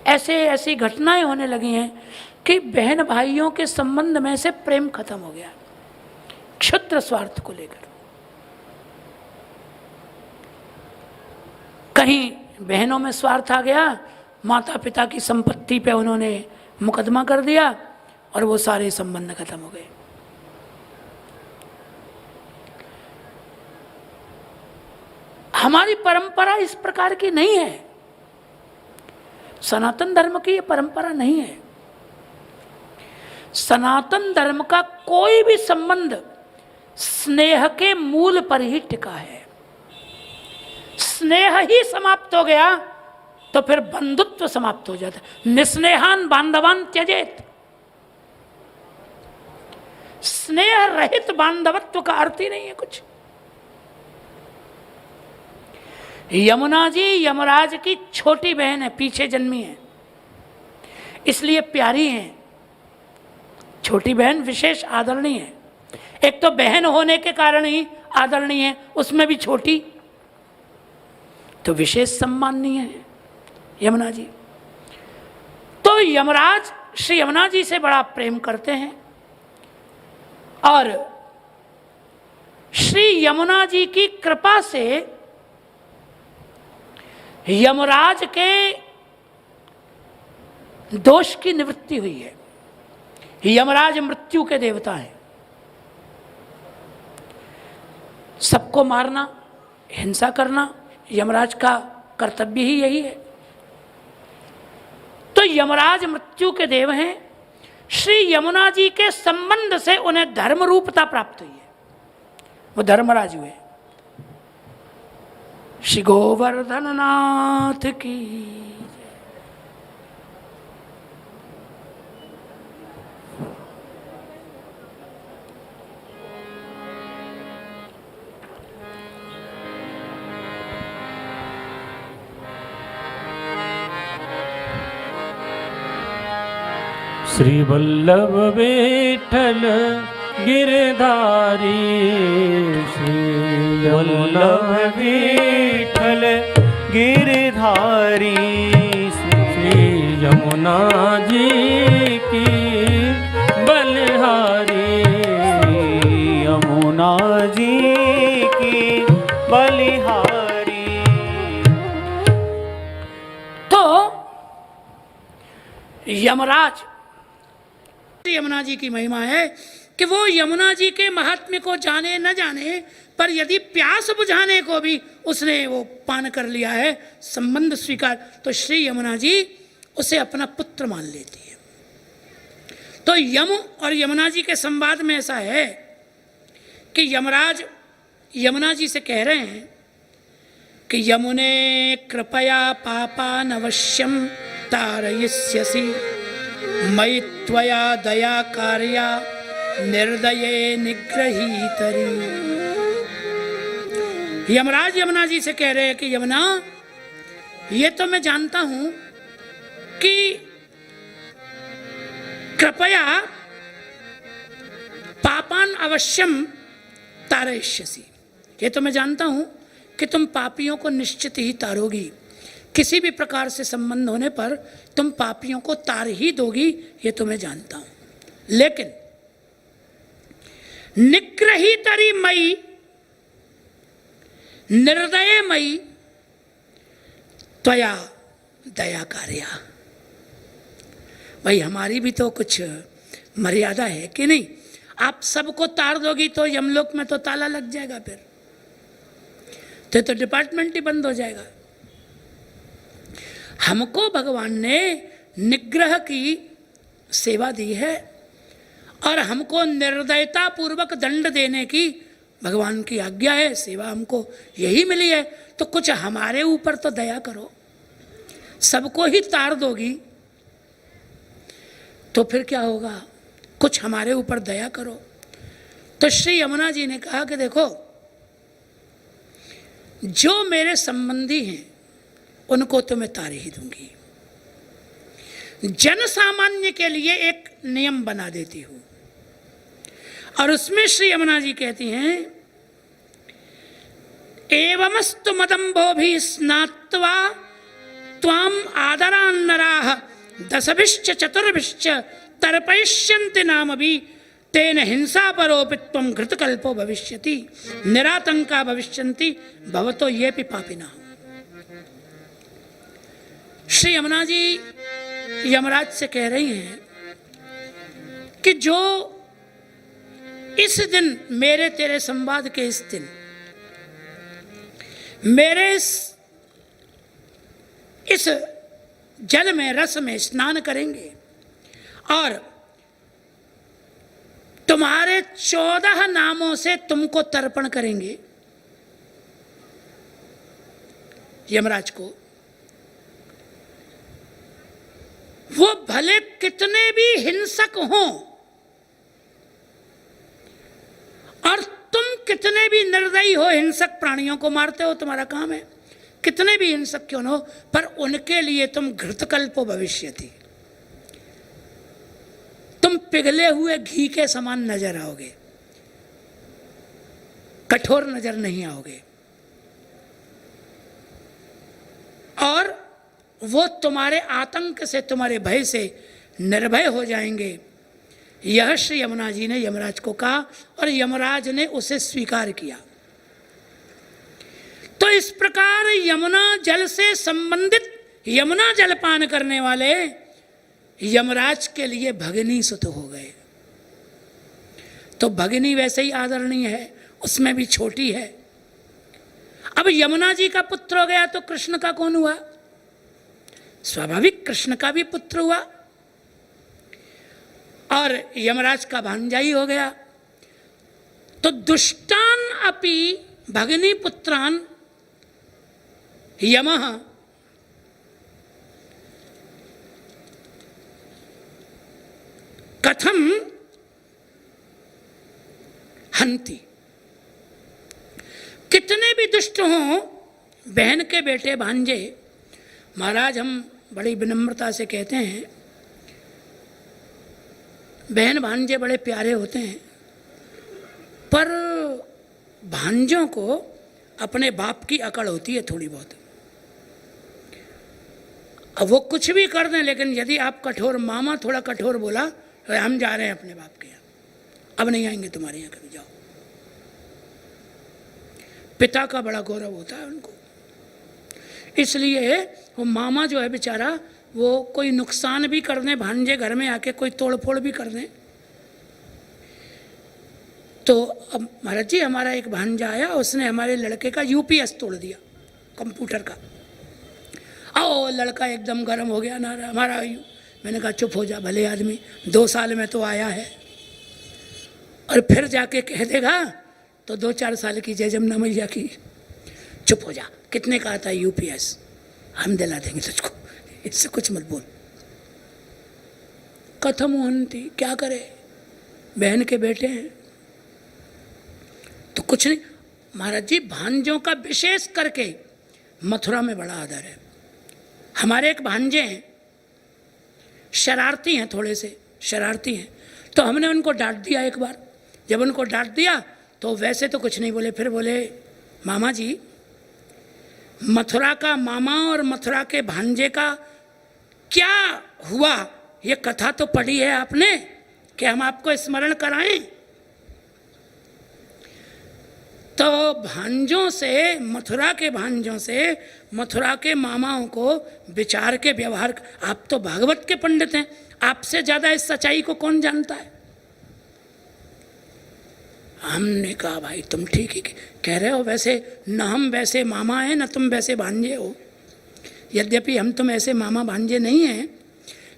ऐसी घटनाएं होने लगी हैं कि बहन भाइयों के संबंध में से प्रेम खत्म हो गया, क्षुद्र स्वार्थ को लेकर। कहीं बहनों में स्वार्थ आ गया, माता पिता की संपत्ति पे उन्होंने मुकदमा कर दिया और वो सारे संबंध खत्म हो गए। हमारी परंपरा इस प्रकार की नहीं है। सनातन धर्म की ये परंपरा नहीं है। सनातन धर्म का कोई भी संबंध स्नेह के मूल पर ही टिका है। स्नेह ही समाप्त हो गया तो फिर बंधुत्व समाप्त हो जाता है। निस्नेहान बांधवान त्यजेत। स्नेह रहित बांधवत्व का अर्थ ही नहीं है कुछ। यमुना जी यमराज की छोटी बहन है, पीछे जन्मी है, इसलिए प्यारी है। छोटी बहन विशेष आदरणीय है। एक तो बहन होने के कारण ही आदरणीय है, उसमें भी छोटी, तो विशेष सम्माननीय है यमुना जी। तो यमराज श्री यमुना जी से बड़ा प्रेम करते हैं और श्री यमुना जी की कृपा से यमराज के दोष की निवृत्ति हुई है। यमराज मृत्यु के देवता हैं, सबको मारना, हिंसा करना यमराज का कर्तव्य ही यही है। तो यमराज मृत्यु के देव हैं। श्री यमुना जी के संबंध से उन्हें धर्म रूपता प्राप्त हुई है, वो धर्मराज हुए। श्री गोवर्धन नाथ की श्री वल्लभ विठ्ठल गिरधारी, श्री वल्लभ विठ्ठल गिरधारी, श्री यमुना जी की बलिहारी, श्री यमुना जी की बलिहारी। तो यमराज, यमुना जी की महिमा है कि वो यमुना जी के महात्म्य को जाने न जाने, पर यदि प्यास बुझाने को भी उसने वो पान कर लिया है, संबंध स्वीकार, तो श्री यमुना जी उसे अपना पुत्र मान लेती है। तो यम और यमुना जी के संवाद में ऐसा है कि यमराज यमुना जी से कह रहे हैं कि यमुने कृपया पापान अवश्यम तारयिष्यसि, मयि त्वया दया कार्या निर्दये निग्रहीतरि। यमराज यमुना जी से कह रहे हैं कि यमुना, ये तो मैं जानता हूं कि कृपया पापान अवश्यम तारयिष्यसि, ये तो मैं जानता हूं कि तुम पापियों को निश्चित ही तारोगी, किसी भी प्रकार से संबंध होने पर तुम पापियों को तार ही दोगी, ये तो मैं जानता हूं। लेकिन निग्रहीतरि मयि, निर्दय मयि त्वया दया कार्या। भाई हमारी भी तो कुछ मर्यादा है कि नहीं? आप सबको तार दोगी तो यमलोक में तो ताला लग जाएगा, फिर तो डिपार्टमेंट ही बंद हो जाएगा। हमको भगवान ने निग्रह की सेवा दी है और हमको निर्दयता पूर्वक दंड देने की भगवान की आज्ञा है, सेवा हमको यही मिली है। तो कुछ हमारे ऊपर तो दया करो, सबको ही तार दोगी तो फिर क्या होगा? कुछ हमारे ऊपर दया करो। तो श्री यमुना जी ने कहा कि देखो, जो मेरे संबंधी हैं उनको तो मैं तार ही दूंगी, जन सामान्य के लिए एक नियम बना देती हूं। और उसमें श्री यमुना जी कहती हैं, एवमस्तु मदम्भो भी स्नात्वा त्वाम आदरान्नराः दशभिश्च चतुर्भिश्च तर्पयिष्यन्ति नाम भी तेन हिंसा परोपि त्वं घृतकल्पो भविष्यति निरातंका भविष्यन्ति भवतो येपि पापिनः। श्री यमुना जी यमराज से कह रही हैं कि जो इस दिन, मेरे तेरे संवाद के इस दिन, मेरे इस जल में, रस में स्नान करेंगे और तुम्हारे 14 नामों से तुमको तर्पण करेंगे, यमराज को, वो भले कितने भी हिंसक हों और तुम कितने भी निर्दयी हो, हिंसक प्राणियों को मारते हो, तुम्हारा काम है, कितने भी हिंसक क्यों न हो, पर उनके लिए तुम घृतकल्पो भविष्यति, तुम पिघले हुए घी के समान नजर आओगे, कठोर नजर नहीं आओगे, और वो तुम्हारे आतंक से, तुम्हारे भय से निर्भय हो जाएंगे। यह श्री यमुना जी ने यमराज को कहा और यमराज ने उसे स्वीकार किया। तो इस प्रकार यमुना जल से संबंधित, यमुना जल पान करने वाले यमराज के लिए भगिनी सुत हो गए। तो भगिनी वैसे ही आदरणीय है, उसमें भी छोटी है। अब यमुना जी का पुत्र हो गया तो कृष्ण का कौन हुआ? स्वाभाविक कृष्ण का भी पुत्र हुआ और यमराज का भांजा ही हो गया। तो दुष्टान अपि भगिनी पुत्रान यमः कथम हंति। कितने भी दुष्ट हों बहन के बेटे भांजे, महाराज हम बड़ी विनम्रता से कहते हैं, बहन भांजे बड़े प्यारे होते हैं, पर भांजों को अपने बाप की अकड़ होती है थोड़ी बहुत। अब वो कुछ भी कर दें, लेकिन यदि आप कठोर, मामा थोड़ा कठोर बोला तो हम जा रहे हैं अपने बाप के यहाँ, अब नहीं आएंगे तुम्हारे यहाँ कभी, जाओ। पिता का बड़ा गौरव होता है उनको, इसलिए वो मामा जो है बेचारा, वो कोई नुकसान भी कर दें, भांजे घर में आके कोई तोड़फोड़ भी कर दें, तो अब महाराज जी हमारा एक भांजा आया, उसने हमारे लड़के का यूपीएस तोड़ दिया कंप्यूटर का। आओ लड़का एकदम गर्म हो गया ना हमारा। मैंने कहा चुप हो जा भले आदमी, 2 साल में तो आया है, और फिर जाके कह देगा तो 2-4 साल की जय जमुना मैया की। चुप हो जा, कितने का आता है यूपीएस, हम दिला देंगे तुझको, इससे कुछ मत बोल। कथम हंति, क्या करे, बहन के बेटे हैं तो कुछ नहीं। महाराज जी भांजों का विशेष करके मथुरा में बड़ा आदर है। हमारे एक भांजे हैं, शरारती हैं, थोड़े से शरारती हैं, तो हमने उनको डांट दिया एक बार। जब उनको डांट दिया तो वैसे तो कुछ नहीं बोले, फिर बोले मामा जी मथुरा का मामा और मथुरा के भांजे का क्या हुआ, ये कथा तो पढ़ी है आपने, कि हम आपको स्मरण कराएं। तो भांजों से, मथुरा के भांजों से मथुरा के मामाओं को विचार के व्यवहार, आप तो भागवत के पंडित हैं, आपसे ज्यादा इस सच्चाई को कौन जानता है। हमने कहा भाई तुम ठीक ही कह रहे हो, वैसे न हम वैसे मामा हैं न तुम वैसे भांजे हो। यद्यपि हम तुम ऐसे मामा भांजे नहीं हैं,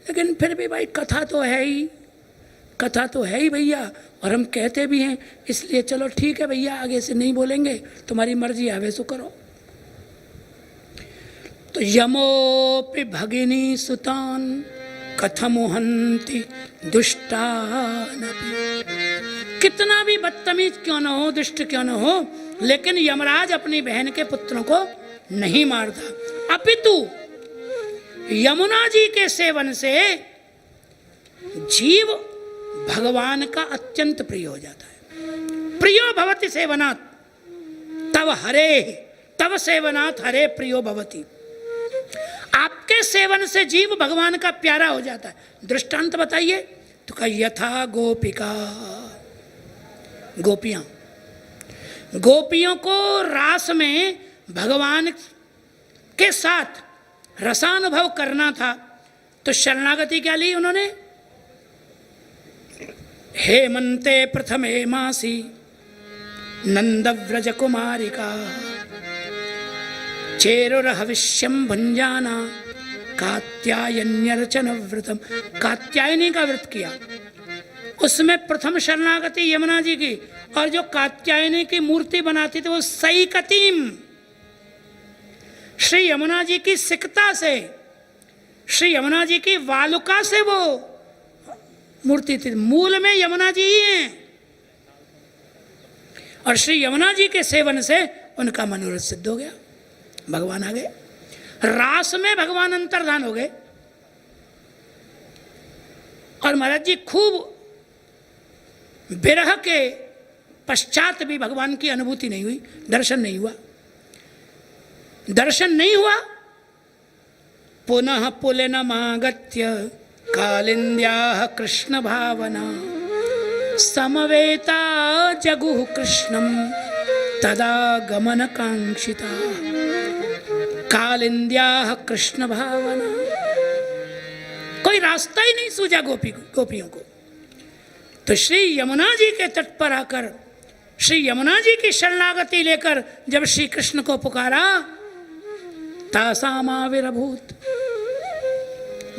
लेकिन फिर भी भाई कथा तो है ही, कथा तो है ही भैया, और हम कहते भी हैं, इसलिए चलो ठीक है भैया, आगे से नहीं बोलेंगे, तुम्हारी मर्जी आवे सो करो। तो यमोपि भगिनी सुतान कथमुहंति दुष्टानपि। कितना भी बदतमीज क्यों न हो, दुष्ट क्यों न हो, लेकिन यमराज अपनी बहन के पुत्रों को नहीं मारता। अपितु यमुना जी के सेवन से जीव भगवान का अत्यंत प्रिय हो जाता है। प्रियो भवति सेवनात् तव हरे, तव सेवनात् हरे प्रियो भवति। आपके सेवन से जीव भगवान का प्यारा हो जाता है। दृष्टांत बताइए तो कहा यथा गोपिका, गोपियां, गोपियों को रास में भगवान के साथ रसानुभव करना था, तो शरणागति क्या ली उन्होंने, हेमंते प्रथमे मासी नंदव्रज कुमारिका चेरुरहविष्यम भुंजाना कात्यायन्यर्चन व्रतम। कात्यायनी का व्रत किया, उसमें प्रथम शरणागति यमुना जी की, और जो कात्यायनी की मूर्ति बनाती थी वो सईकतीम, श्री यमुना जी की सिकता से, श्री यमुना जी की वालुका से वो मूर्ति थी। मूल में यमुना जी ही हैं, और श्री यमुना जी के सेवन से उनका मनोरथ सिद्ध हो गया, भगवान आ गए। रास में भगवान अंतर्धान हो गए। और महाराज जी खूब विरह के पश्चात भी भगवान की अनुभूति नहीं हुई, दर्शन नहीं हुआ, दर्शन नहीं हुआ। पुनः पुलिनमागत्य कालिन्द्याः कृष्ण भावना समवेता जगुः कृष्णं तदा गमन कांक्षिता। कालिन्द्याः कृष्ण भावना, कोई रास्ता ही नहीं सूझा गोपियों को। तो श्री यमुना जी के तट पर आकर श्री यमुना जी की शरणागति लेकर जब श्री कृष्ण को पुकारा, तासामाविर्भूत,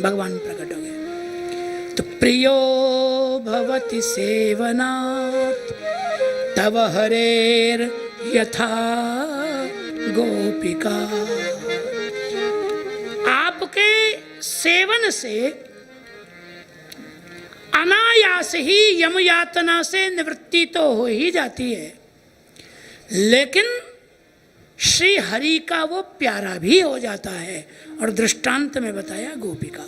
भगवान प्रकट हो गए। तो प्रियो भवति सेवनात् तव हरेर यथा गोपिका। आपके सेवन से अनायास ही यम यातना से निवृत्ति तो हो ही जाती है, लेकिन श्री हरि का वो प्यारा भी हो जाता है। और दृष्टांत में बताया गोपिका,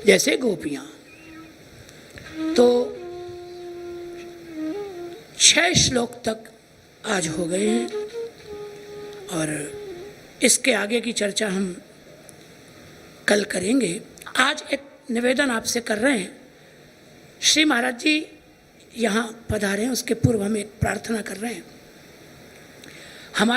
जैसे गोपियां। तो 6 श्लोक तक आज हो गए हैं और इसके आगे की चर्चा हम कल करेंगे। आज एक निवेदन आपसे कर रहे हैं, श्री महाराज जी यहाँ पधारे हैं, उसके पूर्व हम एक प्रार्थना कर रहे हैं। हमारे